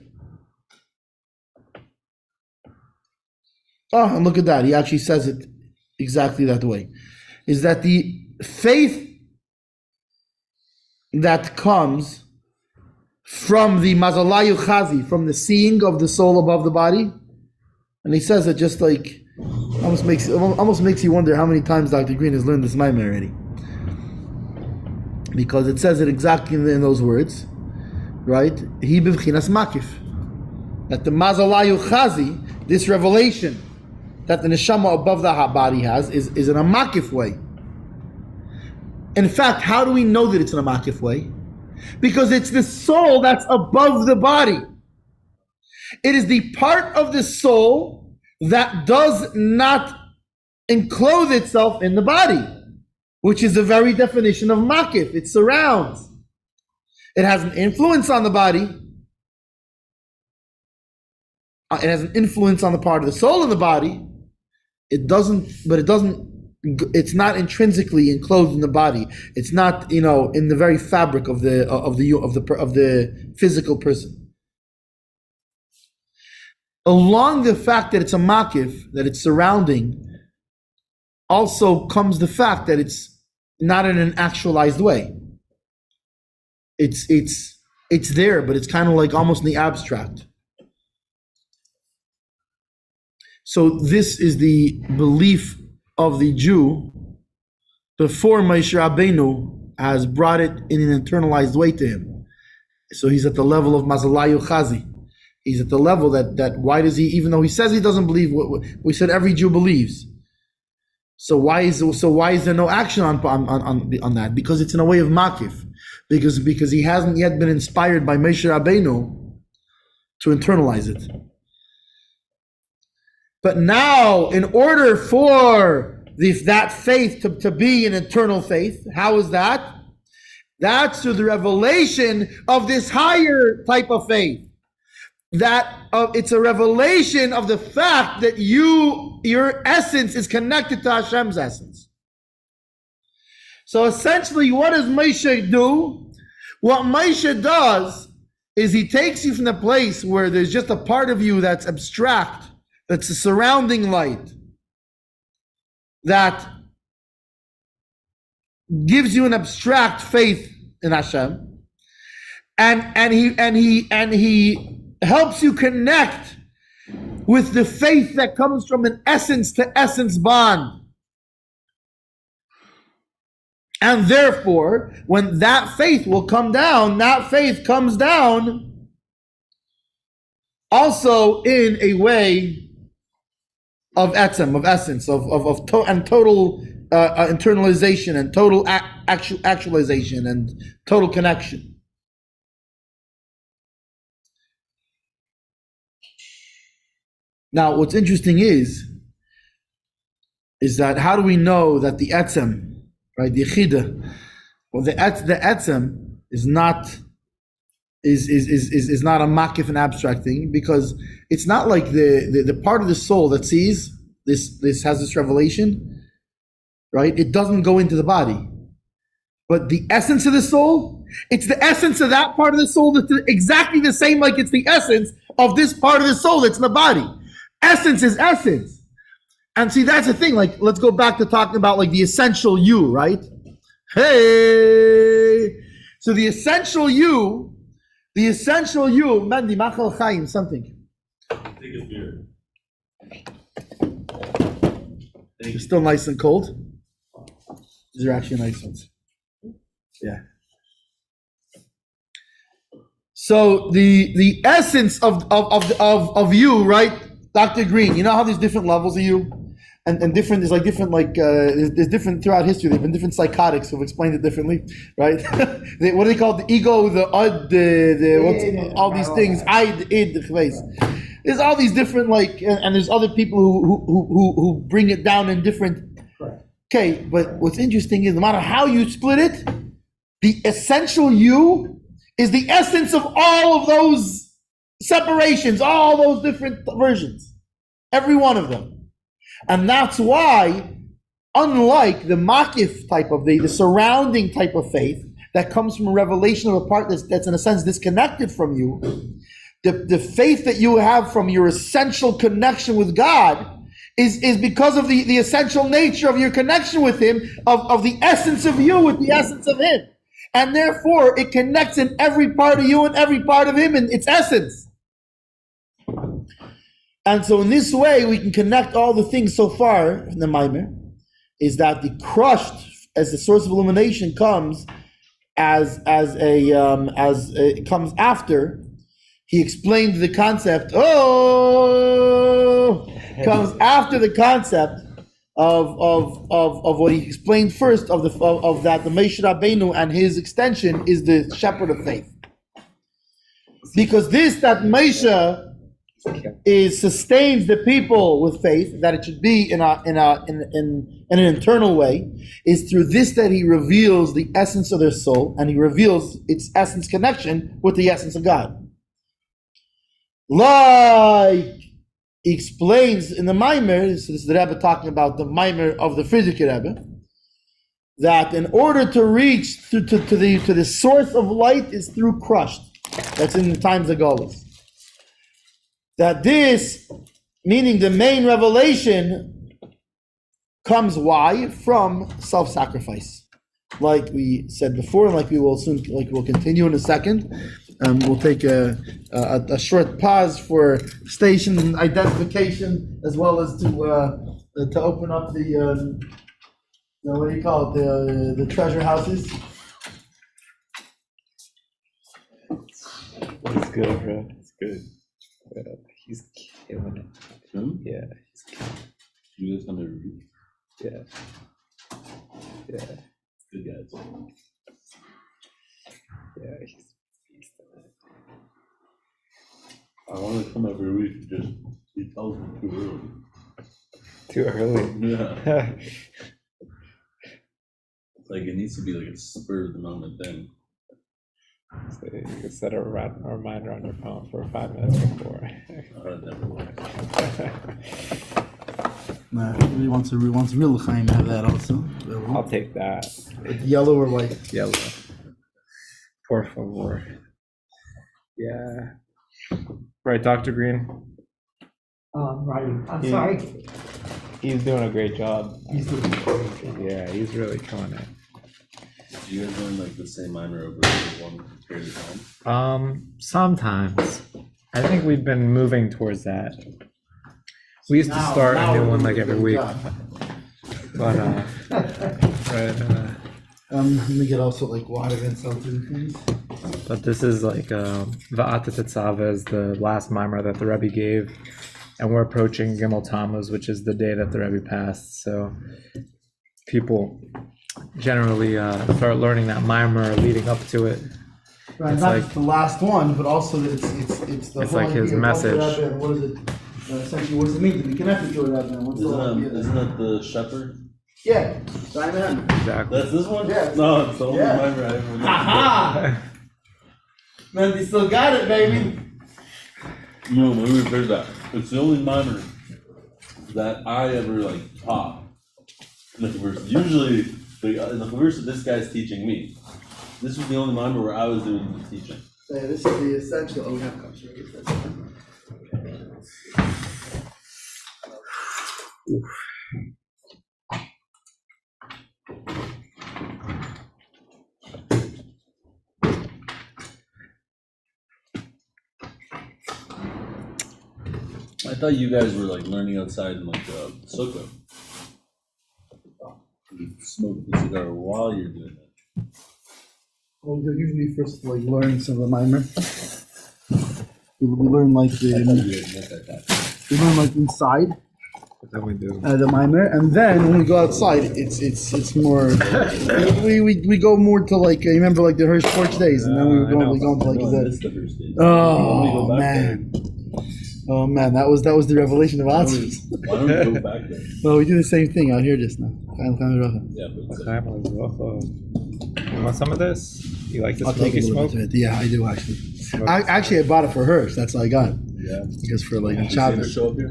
Oh, and look at that. He actually says it exactly that way. Is that the faith that comes from the mazalayu chazi, from the seeing of the soul above the body? And he says it just like, almost makes you wonder how many times Dr. Green has learned this maamar already. Because it says it exactly in those words, right? He b'vchinas makif. That the mazalayu chazi, this revelation that the neshama above the body has, is in a makif way. In fact, how do we know that it's in a makif way? Because it's the soul that's above the body. It is the part of the soul that does not enclose itself in the body, which is the very definition of makif. It surrounds. It has an influence on the body. It has an influence on the part of the soul in the body. It's not intrinsically enclosed in the body. It's not, in the very fabric of the physical person. Along the fact that it's a makif, that it's surrounding, also comes the fact that it's not in an actualized way. It's there, but it's kind of like almost in the abstract. So this is the belief of the Jew before Moshe Rabbeinu has brought it in an internalized way to him. So he's at the level of mazalayu chazi. He's at the level that why does he, even though he says he doesn't believe what we said every Jew believes. So why is there no action on that? Because it's in a way of makif. Because he hasn't yet been inspired by Moshe Rabbeinu to internalize it. But now, in order for that faith to be an eternal faith, how is that? That's through the revelation of this higher type of faith. It's a revelation of the fact that your essence is connected to Hashem's essence. So essentially, what does Moshe do? What Moshe does is he takes you from the place where there's just a part of you that's abstract, that's a surrounding light, that gives you an abstract faith in Hashem, and he helps you connect with the faith that comes from an essence to essence bond. And therefore, when that faith will come down, that faith comes down also in a way of etzem, of essence, of total internalization and total actualization and total connection. Now, what's interesting is that how do we know that the etzem, right, the yechida, well, the etzem is not a makif and abstract thing, because it's not like the part of the soul that sees this has this revelation, right? It doesn't go into the body, but the essence of the soul, it's the essence of that part of the soul that's exactly the same, like it's the essence of this part of the soul that's in the body. Essence is essence. And see, that's the thing. Like, let's go back to talking about like the essential you, right? Hey, so the essential you, Mandy, Machal Chaim, something. Take a beer. It's still nice and cold. These are actually nice ones. Yeah. So the essence of you, right, Dr. Green? You know how there's different levels of you, and different. There's different there's different throughout history. There've been different psychotics who've explained it differently, right? What do they call it? The ego, the ud, all these things. Id, the chveis. There's all these different and there's other people who bring it down in different. Okay, but what's interesting is no matter how you split it, the essential you is the essence of all of those separations, all those different versions, every one of them. And that's why, unlike the makif type of the surrounding type of faith that comes from a revelation of a part that's in a sense disconnected from you, the faith that you have from your essential connection with God is because of the essential nature of your connection with Him, of the essence of you with the essence of Him. And therefore, it connects in every part of you and every part of Him in its essence. And so in this way, we can connect all the things so far in the Maamar, is that the crushed as the source of illumination comes it comes after he explained the concept. Comes after the concept of what he explained first of that the Moshe Rabbeinu and his extension is the shepherd of faith, because that Moshe sustains the people with faith, that it should be in an internal way, is through this that he reveals the essence of their soul, and he reveals its essence connection with the essence of God. Like he explains in the Maamar, so this is the Rebbe talking about the Maamar of the Lubavitcher Rebbe, that in order to reach to the source of light is through crushed. That's in the times of Golos. That this, meaning the main revelation, comes why? From self-sacrifice. Like we said before, like we'll continue in a second. We'll take a short pause for station identification, as well as to open up the what do you call it, the treasure houses. It's good, bro. It's good. He's killing it. Yeah, he's killing it. You guys on the review? Yeah. Good guys. Yeah, he's on it. I want to come every week. Just he tells me too early. Too early. Yeah. It's like it needs to be like a spur of the moment thing. So you can set a reminder on your phone for 5 minutes before. That never works. Nah, he wants real Chaim to have that also. I'll take that. Yellow or white? Yellow. Por favor. Yeah. Right, Dr. Green? Right. I'm sorry. He's doing a great job. He's doing a great job. Yeah, he's really killing it. Do you guys learn like the same minor over one period of time? Sometimes. I think we've been moving towards that. We used to start a new one like every week. But let me get also like water and something things. But this is like Veata Tetzaveh is the last Maamar that the Rebbe gave, and we're approaching Gimel Tammuz, which is the day that the Rebbe passed. So people generally start learning that Maamar leading up to it. Right, it's not like just the last one, but also that it's the it's whole like his idea of message. the Rebbe, and what is it? Essentially, what does it mean to be connected to a Rebbe? What's the whole idea there? Isn't that the shepherd? Yeah, Simon. Exactly. That's this one? Yeah. No, it's the only Yeah. minor I ever Ha Man, they still got it, baby. No, let me rephrase that. It's the only minor that I ever like taught in the converse. Usually, in the converse, this guy's teaching me. This was the only minor where I was doing the teaching. Yeah, this is the essential. Oh, we have cups here. I thought you guys were like learning outside in like a sukkah. You smoke the cigar while you're doing that. Well, we usually first like learn some of the Maamar. We learn like I thought you guys meant that. we learn like inside Then we do. the Maamar, and then when we go outside, it's more. we go more to like you remember like the Hirsch Porch days, and then we were going to like No, I the. missed the first day. Oh man. Oh man, that was the revelation of Why don't Atzvus. we go back there? Well, we do the same thing out here just now. Yeah, but it's, You want some of this? You like the I'll take smoky a little smoke? bit of it. Yeah, I do actually. Smoke. I bought it for her. So that's all I got. yeah. Because for like on You seen her Shabbos. show up here?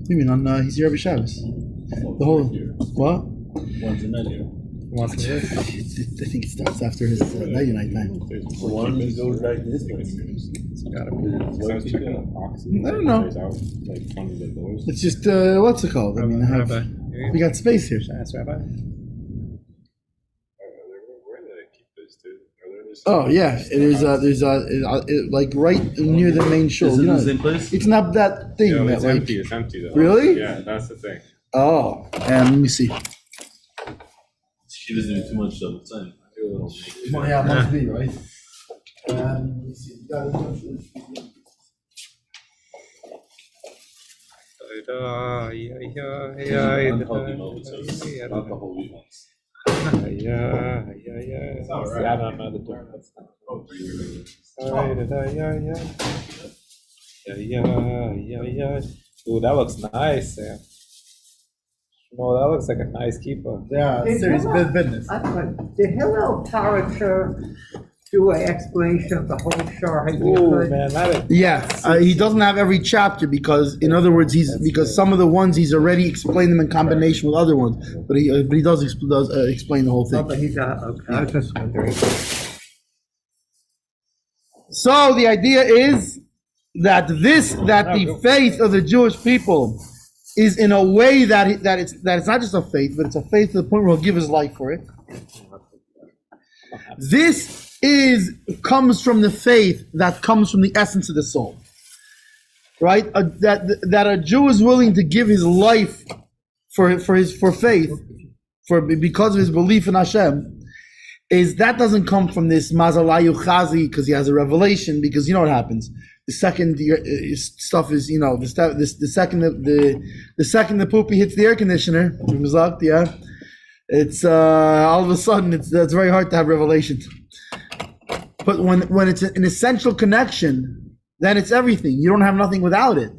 You mean on he's here every Shabbos? The whole Here. what? Once a night here. Want some of this? I think it starts after his night time. Why don't you go back to his place? It's gotta be. I don't know. It's just what's it called? I mean, Rabbi. we got space here. Ask Rabbi. Oh yeah, there's like right near the main shul. Is it You know, the same place? it's not that thing. Yeah, that, it's like, empty. It's empty though. Really? Yeah, that's the thing. Oh, and let me see. She doesn't do too much of the time. Yeah, must be right. Let me see. I'm talking about it, not the whole week once. Yeah. I don't know the difference. Ooh, that looks nice, Sam. Oh, that looks like a nice keeper. Yeah, serious business. Did Hillel Taratcher do an explanation of the whole shar? Ooh, man, that is. Yes, he doesn't have every chapter because, in other words, because some of the ones he's already explained them in combination with other ones, but he does explain the whole thing. Oh, but he's okay. I was just wondering. So the idea is that the faith of the Jewish people is in a way that it's not just a faith, but it's a faith to the point where he'll give his life for it. This comes from the faith that comes from the essence of the soul, right? That a Jew is willing to give his life for faith, because of his belief in Hashem. That doesn't come from this mazalayu chazi because he has a revelation. Because you know what happens. The second stuff is, the second the poopy hits the air conditioner, it's all of a sudden it's very hard to have revelation. But when it's an essential connection, then it's everything. You don't have nothing without it.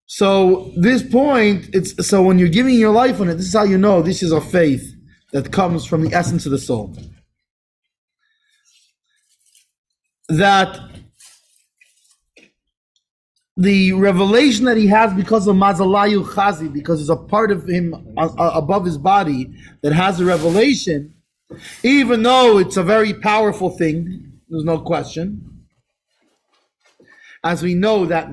So this point, so when you're giving your life on it, this is how you know this is a faith that comes from the essence of the soul. That the revelation that he has because of mazalayu chazi, because there's a part of him above his body that has a revelation, even though it's a very powerful thing, there's no question. As we know that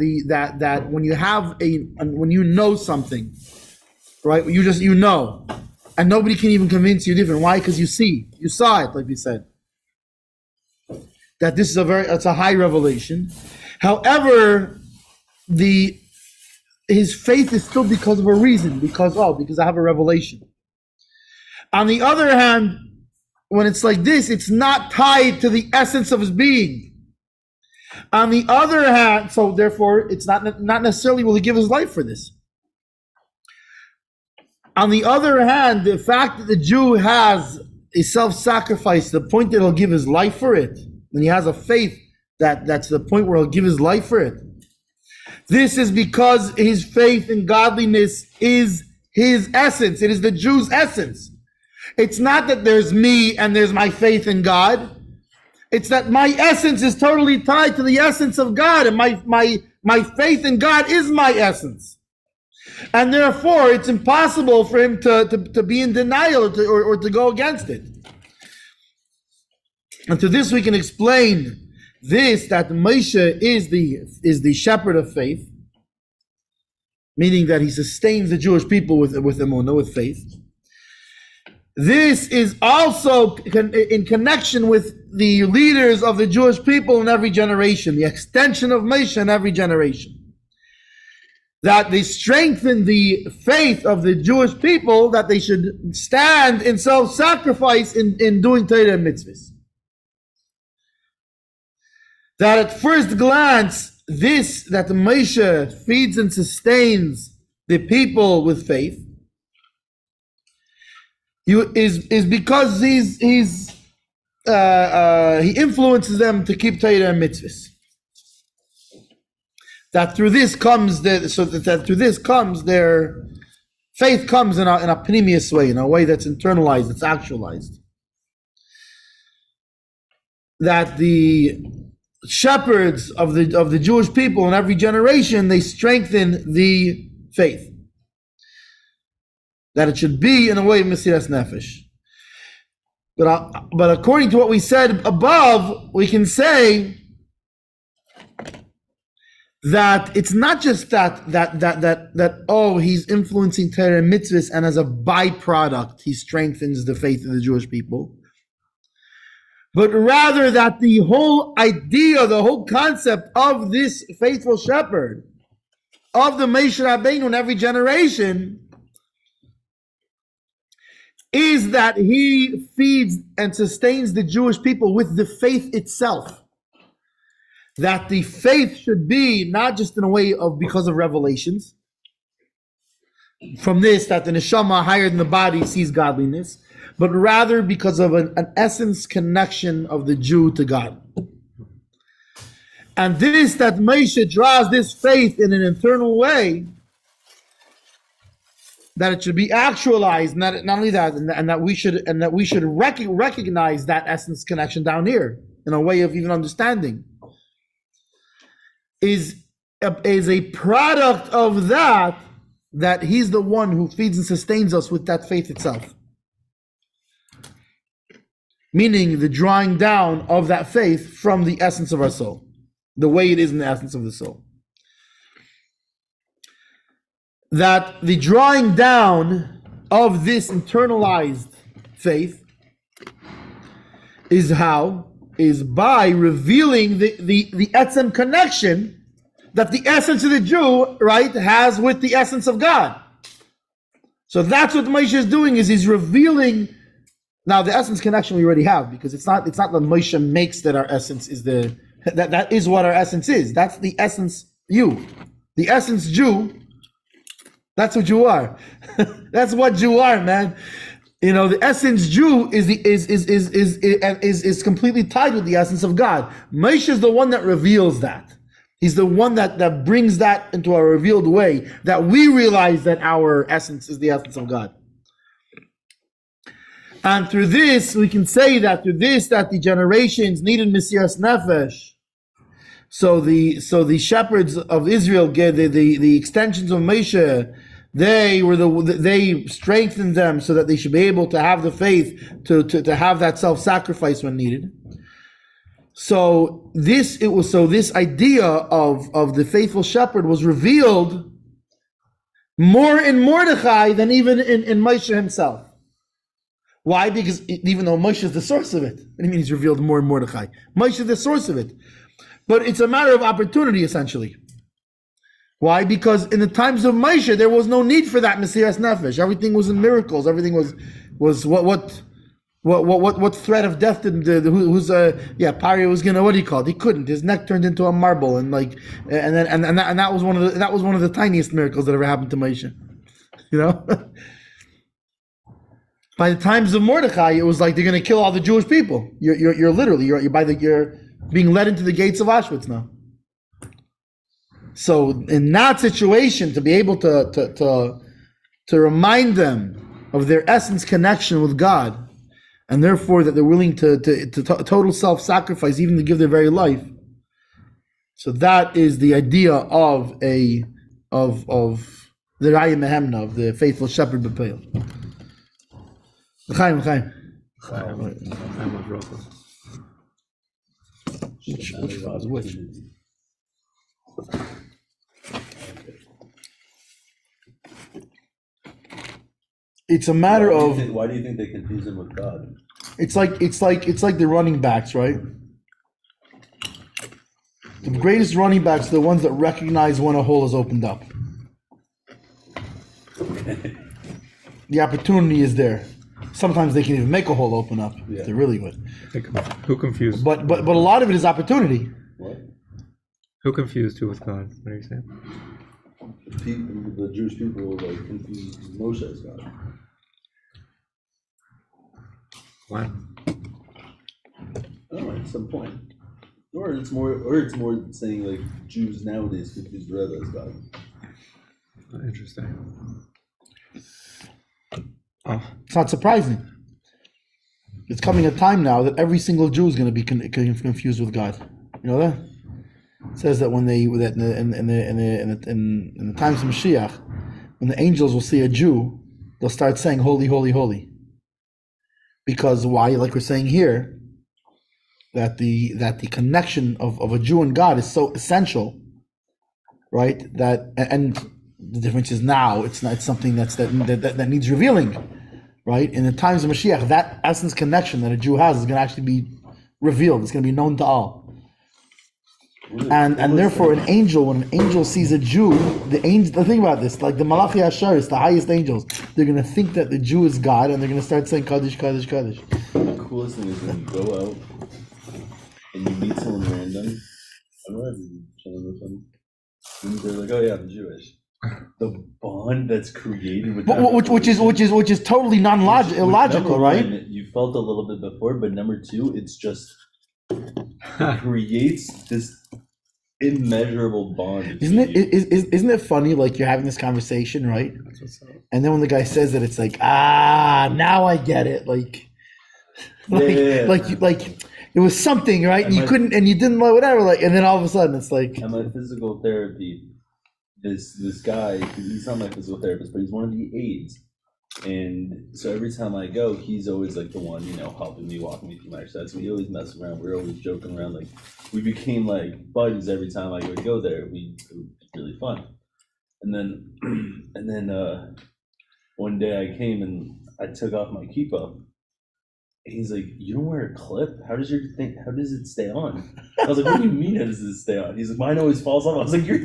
that when you have when you know something, right? You know, and nobody can even convince you different. Why? Because you saw it, like we said. That this is it's a high revelation. However, his faith is still because of a reason, because I have a revelation. On the other hand, when it's like this, it's not tied to the essence of his being. On the other hand, so therefore, it's not necessarily will he give his life for this. On the other hand, the fact that the Jew has a self-sacrifice to the point that he'll give his life for it, when he has a faith that's the point where he'll give his life for it, this is because his faith in godliness is his essence. It is the Jew's essence. It's not that there's me and there's my faith in God. It's that my essence is totally tied to the essence of God, and my faith in God is my essence. And therefore, it's impossible for him to be in denial or to go against it. And to this we can explain this, that Moshe is the shepherd of faith, meaning that he sustains the Jewish people with emunah, with faith. This is also in connection with the leaders of the Jewish people in every generation, the extension of Moshe in every generation. That they strengthen the faith of the Jewish people, that they should stand in self-sacrifice in doing Torah and mitzvahs. That at first glance, that Moshe feeds and sustains the people with faith, is because he influences them to keep Torah and mitzvahs. That through this comes their faith comes in a pnimius way, in a way that's internalized, that's actualized. That the shepherds of the Jewish people in every generation, they strengthen the faith. that it should be in a way of Mesiras Nefesh. But according to what we said above, we can say that it's not just that oh, he's influencing Torah and mitzvahs, and as a byproduct he strengthens the faith of the Jewish people, but rather that the whole idea, the whole concept of this faithful shepherd, of the Moshe Rabbeinu in every generation, is that he feeds and sustains the Jewish people with the faith itself. That the faith should be not just in a way of because of revelations. From this, that the neshama higher than the body sees godliness, but rather because of an essence connection of the Jew to God. And this, that Moshe draws this faith in an internal way, that it should be actualized, not only that, and that we should recognize that essence connection down here in a way of even understanding, is a product of that he's the one who feeds and sustains us with that faith itself. Meaning the drawing down of that faith from the essence of our soul, the way it is in the essence of the soul. That the drawing down of this internalized faith is by revealing the etzem connection that the essence of the Jew, right, has with the essence of God. So that's what Moshe is doing, is he's revealing. Now the essence connection we already have, because it's not that Moshe makes that our essence is that is what our essence is. That's the essence you. The essence Jew. That's what you are. That's what you are, man. You know, the essence Jew is completely tied with the essence of God. Moshe is the one that reveals that. He's the one that brings that into a revealed way, that we realize that our essence is the essence of God. And through this, we can say that that the generations needed Mesiras Nefesh. So the shepherds of Israel, the extensions of Moshe, they strengthened them so that they should be able to have the faith to have that self-sacrifice when needed. So this idea of the faithful shepherd was revealed more in Mordechai than even in Moshe himself. Why? Because even though Moshe is the source of it, I mean, he's revealed more in Mordechai. Moshe is the source of it. But it's a matter of opportunity, essentially. Why? Because in the times of Moshe, there was no need for that Mesiras Nefesh. Everything was in miracles. Everything was what threat of death did Pari was gonna, what do you call it? He couldn't. His neck turned into a marble, and that was one of the tiniest miracles that ever happened to Moshe. You know. By the times of Mordechai, it was like they're gonna kill all the Jewish people. You're literally you're being led into the gates of Auschwitz now. So in that situation, to be able to remind them of their essence connection with God, and therefore that they're willing to total self-sacrifice, even to give their very life. So that is the idea of the Raya Mehemna, of the faithful shepherd B'Peil. L'chaim. Which? It's a matter of. Why do you think they confuse him with God? It's like the running backs, right? The greatest running backs are the ones that recognize when a hole is opened up. The opportunity is there. Sometimes they can even make a hole open up if they're really good. Who confused? But a lot of it is opportunity. What? Who confused who with God? What are you saying? The Jewish people confuse Moshe as God. Why? Oh, at some point. Or it's more saying Jews nowadays confuse Rebbe as God. Interesting. It's not surprising. It's coming a time now that every single Jew is going to be confused with God. You know that? It says that in the times of Mashiach, when the angels will see a Jew, they'll start saying holy, holy, holy. Because why? Like we're saying here, that the connection of a Jew and God is so essential, right? And the difference is now it's something that needs revealing, right? In the times of Mashiach, that essence connection that a Jew has is going to actually be revealed. It's going to be known to all. And therefore, when an angel sees a Jew, the thing about this, like the Malachi Asheris, the highest angels, they're going to think that the Jew is God, and they're going to start saying Kaddish, Kaddish, Kaddish. The coolest thing is when you go out and you meet someone random. I don't know if you're chilling with them. And they're like, "Oh yeah, I'm Jewish." The bond that's created with that which is totally illogical, right? One, you felt a little bit before, but number two, it's just it creates this immeasurable bond. Isn't it funny? Like you're having this conversation, right? And then when the guy says it, it's like, now I get it. Like it was something, right? And you couldn't, and you didn't know whatever. Like, and then all of a sudden, it's like. And my physical therapy, this guy, he's not my physical therapist, but he's one of the aides. And so every time I go, he's always like the one, helping me, walking me through my exercise. We always mess around. We're always joking around. Like we became like buddies every time I would go there. It was really fun. And then one day I came and I took off my kippah. He's like, "You don't wear a clip? How does it stay on?" I was like, "What do you mean how does it stay on?" He's like, "Mine always falls off." I was like, "You're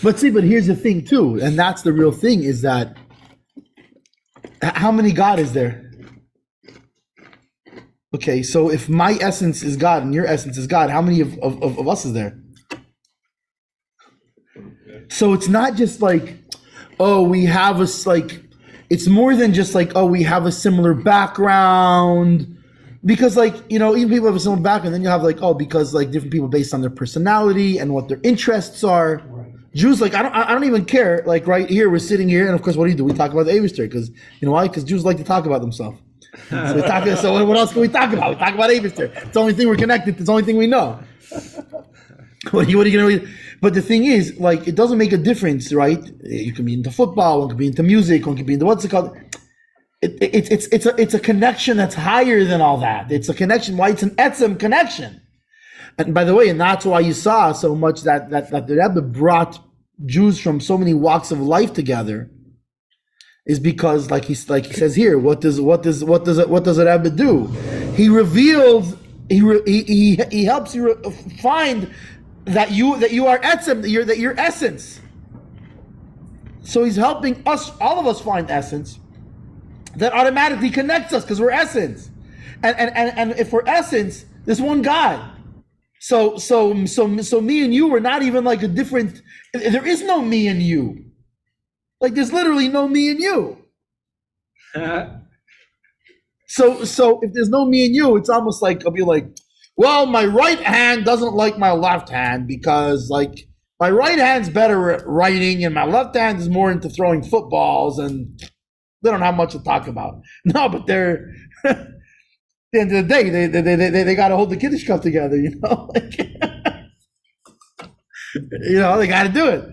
But here's the thing too, and that's the real thing, is that how many God is there? Okay, so if my essence is God and your essence is God, how many of us is there? So it's not just like, we have it's more than just like, we have a similar background. Because even people have a similar background, then you have because different people based on their personality and what their interests are. Right. Jews, I don't even care. Like right here, we're sitting here, and of course, what do? We talk about the Eibishter, because you know why? Because Jews like to talk about themselves. So what else can we talk about? We talk about Eibishter. It's the only thing we're connected to. It's the only thing we know. What are you going to? But the thing is, it doesn't make a difference, right? You can be into football, one can be into music, one can be into what's it called? It's a connection that's higher than all that. It's a connection. Why it's an etzem connection. And by the way, and that's why you saw so much that the Rebbe brought Jews from so many walks of life together, is because like he says here, what does a Rebbe do? He reveals, he helps you find that you are etzem, that you're essence. So he's helping us, all of us, find essence that automatically connects us because we're essence, and if we're essence, there's one God. So me and you are not even a different. There is no me and you. There's literally no me and you. So if there's no me and you, it's almost like I'll be like, well, my right hand doesn't like my left hand because my right hand's better at writing and my left hand is more into throwing footballs, and they don't have much to talk about. No, but they're at the end of the day, they got to hold the Kiddush cup together, they got to do it.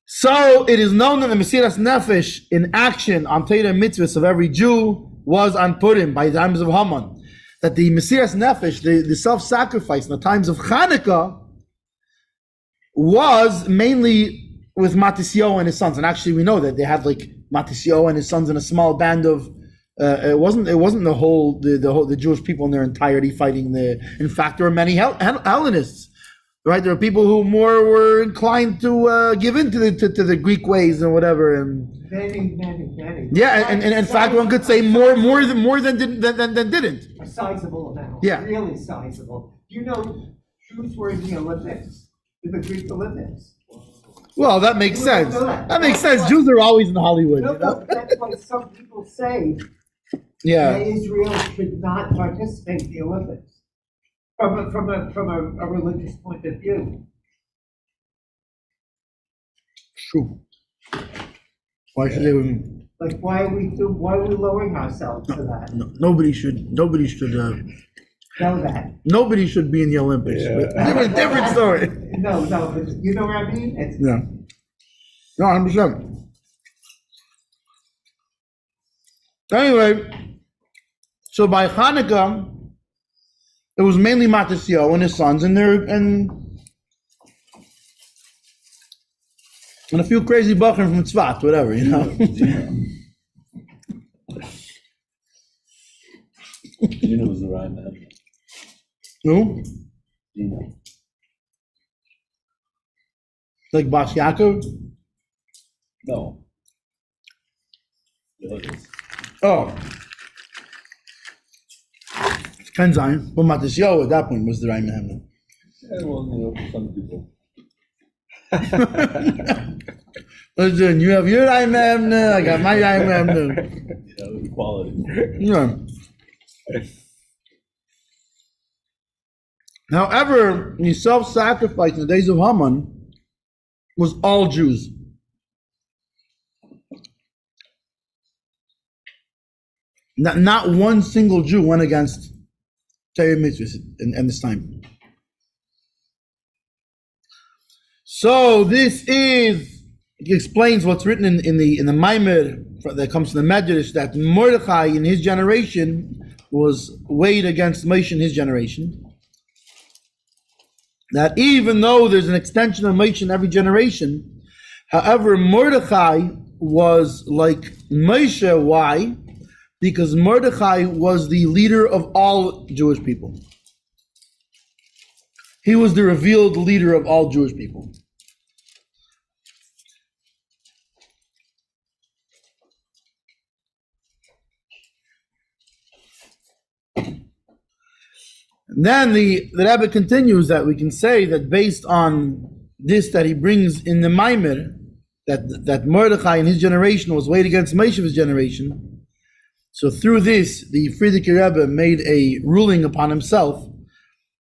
So it is known that the Mesiras Nefesh in action on Torah mitzvahs of every Jew was on Purim by the times of Haman. That the Mesiras Nefesh, the self-sacrifice in the times of Chanukah, was mainly with Matisyahu and his sons. And actually we know that they had Matisyahu and his sons in a small band of it wasn't the whole the Jewish people in their entirety fighting in fact there were many Hellenists, right? There were people who more were inclined to give in to the Greek ways and whatever, and many. Yeah, and in fact one could say more than didn't. A sizable amount. Yeah. Really sizable. Jews were in the Olympics, in the Greek Olympics. Well, that makes sense. That makes sense. Jews are always in Hollywood. No, that's why some people say that Israel should not participate in the Olympics from a religious point of view. True. Why should they? Why are we lowering ourselves to that? No, nobody should. Know that. Nobody should be in the Olympics. Yeah. Different story. No, but you know what I mean? No, 100%. Anyway, so by Hanukkah, it was mainly Matisyahu and his sons, and a few crazy buchers from Tzvat, whatever, you know. Gina was the right man. Who? Gina. Like Bas Yaakov? No. It is. Oh. Ken Zion. But Matisyahu at that point was the right man. Yeah, well, for some people. Listen, you have your right man, I got my right man. Equality. Yeah. However, the self-sacrifice in the days of Haman was all Jews. Not one single Jew went against Torah mitzvahs in this time. So this explains what's written in the Maamar that comes from the Medrash, that Mordechai in his generation was weighed against Moshe in his generation. That even though there's an extension of Moshe in every generation, however, Mordechai was like Moshe. Why? Because Mordechai was the leader of all Jewish people. He was the revealed leader of all Jewish people. And then the Rebbe continues that we can say that based on this that he brings in the Maamar, that Mordechai in his generation was weighed against Moshe of his generation. So through this, the Lubavitcher Rebbe made a ruling upon himself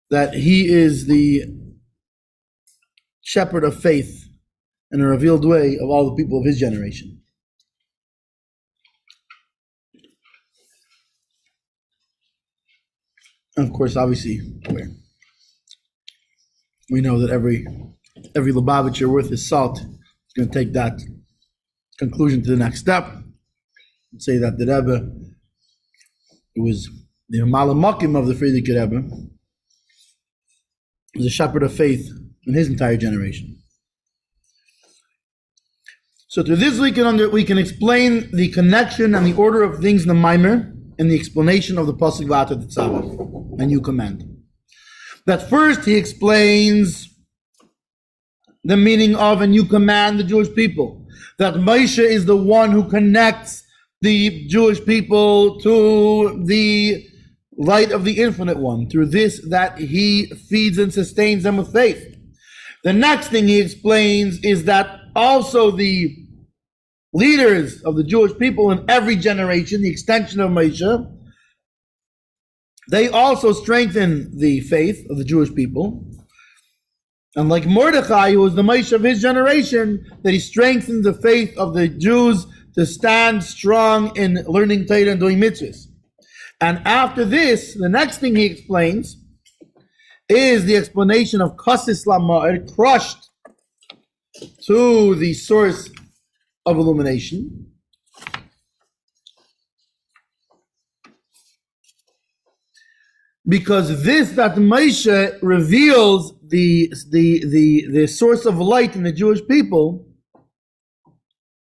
that he is the shepherd of faith in a revealed way of all the people of his generation. And of course, obviously, we know that every Lubavitcher worth his salt is going to take that conclusion to the next step and say that the Rebbe, it was the Malamakim of the Lubavitcher Rebbe, was a shepherd of faith in his entire generation. So through this we can explain the connection and the order of things in the Maamar and the explanation of the Pasuk Veata Tetzaveh, a new command. That first he explains the meaning of a new command, the Jewish people. That Moshe is the one who connects the Jewish people to the light of the Infinite One. Through this, that he feeds and sustains them with faith. The next thing he explains is that also the leaders of the Jewish people in every generation, the extension of Moshe, they also strengthen the faith of the Jewish people. And like Mordechai, who was the Moshe of his generation, that he strengthened the faith of the Jews to stand strong in learning Torah and doing mitzvahs. And after this, the next thing he explains is the explanation of Kasis Lama'er, crushed to the source of illumination. Because this, that Moshe reveals the source of light in the Jewish people,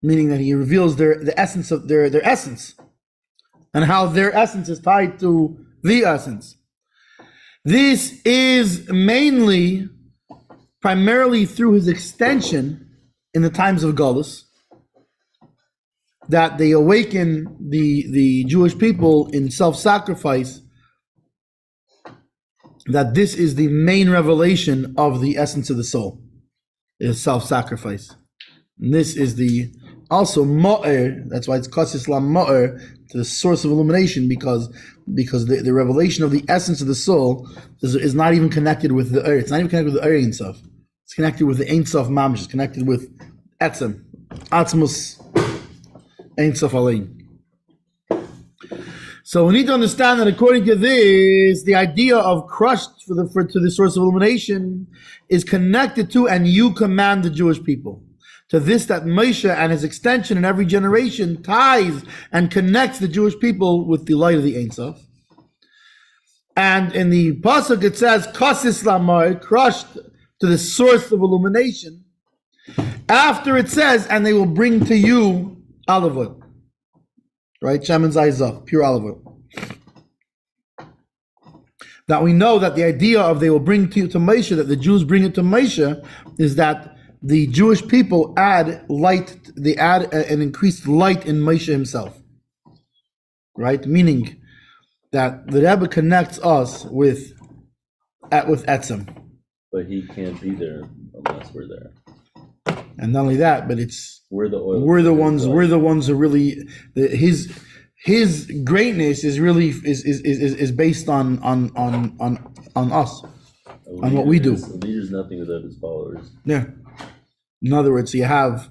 meaning that he reveals the essence of their essence, and how their essence is tied to the essence. This is primarily through his extension in the times of Galus, that they awaken the Jewish people in self-sacrifice, that this is the main revelation of the essence of the soul, is self-sacrifice. And this is also Ma'er, that's why it's Kasis Ma'er, to the source of illumination, because the revelation of the essence of the soul is not even connected with the earth. It's not even connected with the Ein Sof. It's connected with the Ein Sof Mamish. It's connected with Etzem, Atzmus Ein Sof Alein. So we need to understand that according to this, the idea of crushed to the source of illumination is connected to, and you command the Jewish people. To this, that Moshe and his extension in every generation ties and connects the Jewish people with the light of the Ein Sof. And in the pasuk it says, "Kasis lamar," crushed to the source of illumination. After it says, "And they will bring to you olive oil," right? Shaman Zayzach, pure olive oil. That we know that the idea of they will bring to Moshe, that the Jews bring it to Moshe, is that the Jewish people add light, they add an increased light in Moshe himself. Right? Meaning that the Rebbe connects us with Etzem. But he can't be there unless we're there. And not only that, but it's we're the ones who really his greatness is really is based on us, on what we do. The leader's nothing without his followers. Yeah. In other words, you have,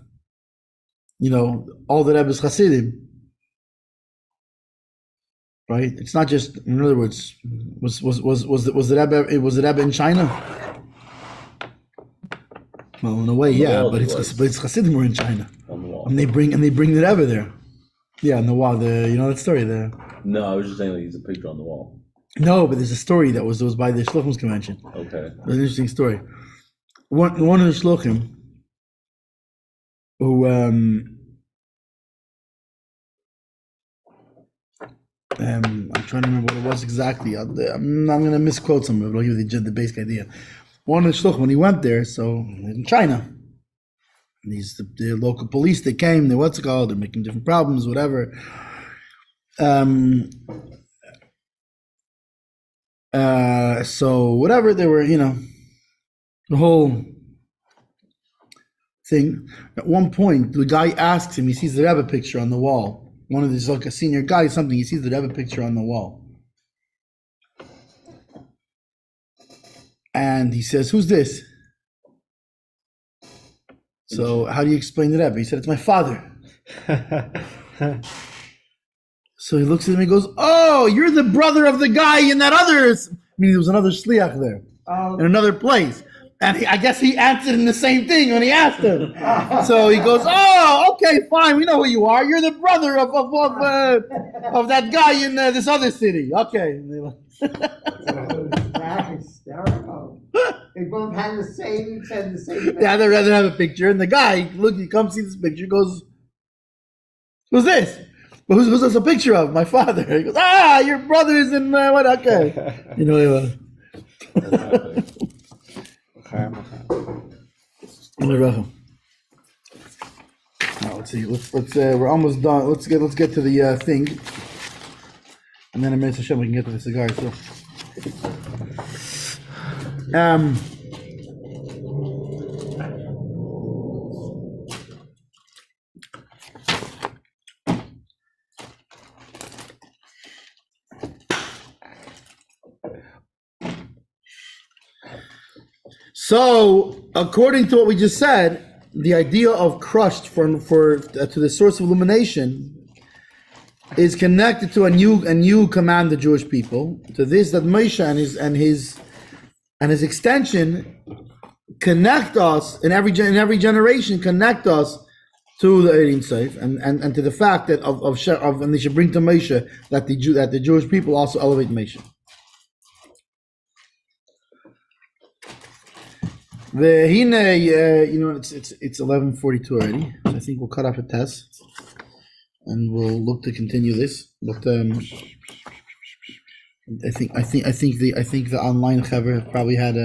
all the Rebbe's Hasidim, right? It's not just. In other words, was the Rebbe in China? Well, in a way, yeah, but it's Hasidim were in China, and they bring the Rebbe there. Yeah, on the wall. You know that story there. No, I was just saying he's a picture on the wall. No, but there's a story that was by the Shluchim's convention. Okay, it was an interesting story. One of the Shluchim, who I'm trying to remember what it was exactly. I'm going to misquote some of it, but I'll give you the basic idea. One of the Shluchim, when he went there, so in China, and the local police, they came, they're making different problems, whatever. So whatever, they were, the whole thing. At one point, the guy asks him, he sees the Rebbe picture on the wall. One of these, like a senior guy, something, he sees the Rebbe picture on the wall. And he says, "Who's this?" So how do you explain the Rebbe? He said, "It's my father." So he looks at him and he goes, "Oh, you're the brother of the guy in that other," meaning there was another shliach there, in another place. And I guess he answered him the same thing when he asked him. So he goes, "Oh, okay, fine, we know who you are. You're the brother of that guy in this other city." Okay. That's hysterical. They both had the same thing. Yeah, they'd rather have a picture. And the guy, he comes see this picture, goes, "Who's this?" "Well, who's this a picture of?" "My father." He goes, "Your brother is in what? Okay." Now, let's see. Let's we're almost done. Let's get to the thing, and then in Mitzvah Hashem we can get to the cigar. So, So, according to what we just said, the idea of crushed to the source of illumination is connected to a new command to the Jewish people. To this, that Moshe and his extension connect us in every generation, connect us to the Ein Sof, and to the fact that and they should bring to Moshe that the Jewish people also elevate Moshe. It's 11:42 already. So I think we'll cut off a test, and we'll look to continue this. But I think the online chaver probably had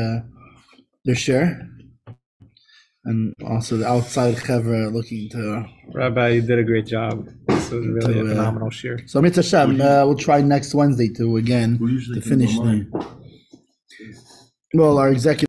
their share, and also the outside chaver looking to. Rabbi, you did a great job. This was really a phenomenal share. So Mitzvah Hashem, we'll try next Wednesday to finish. Well, our executive.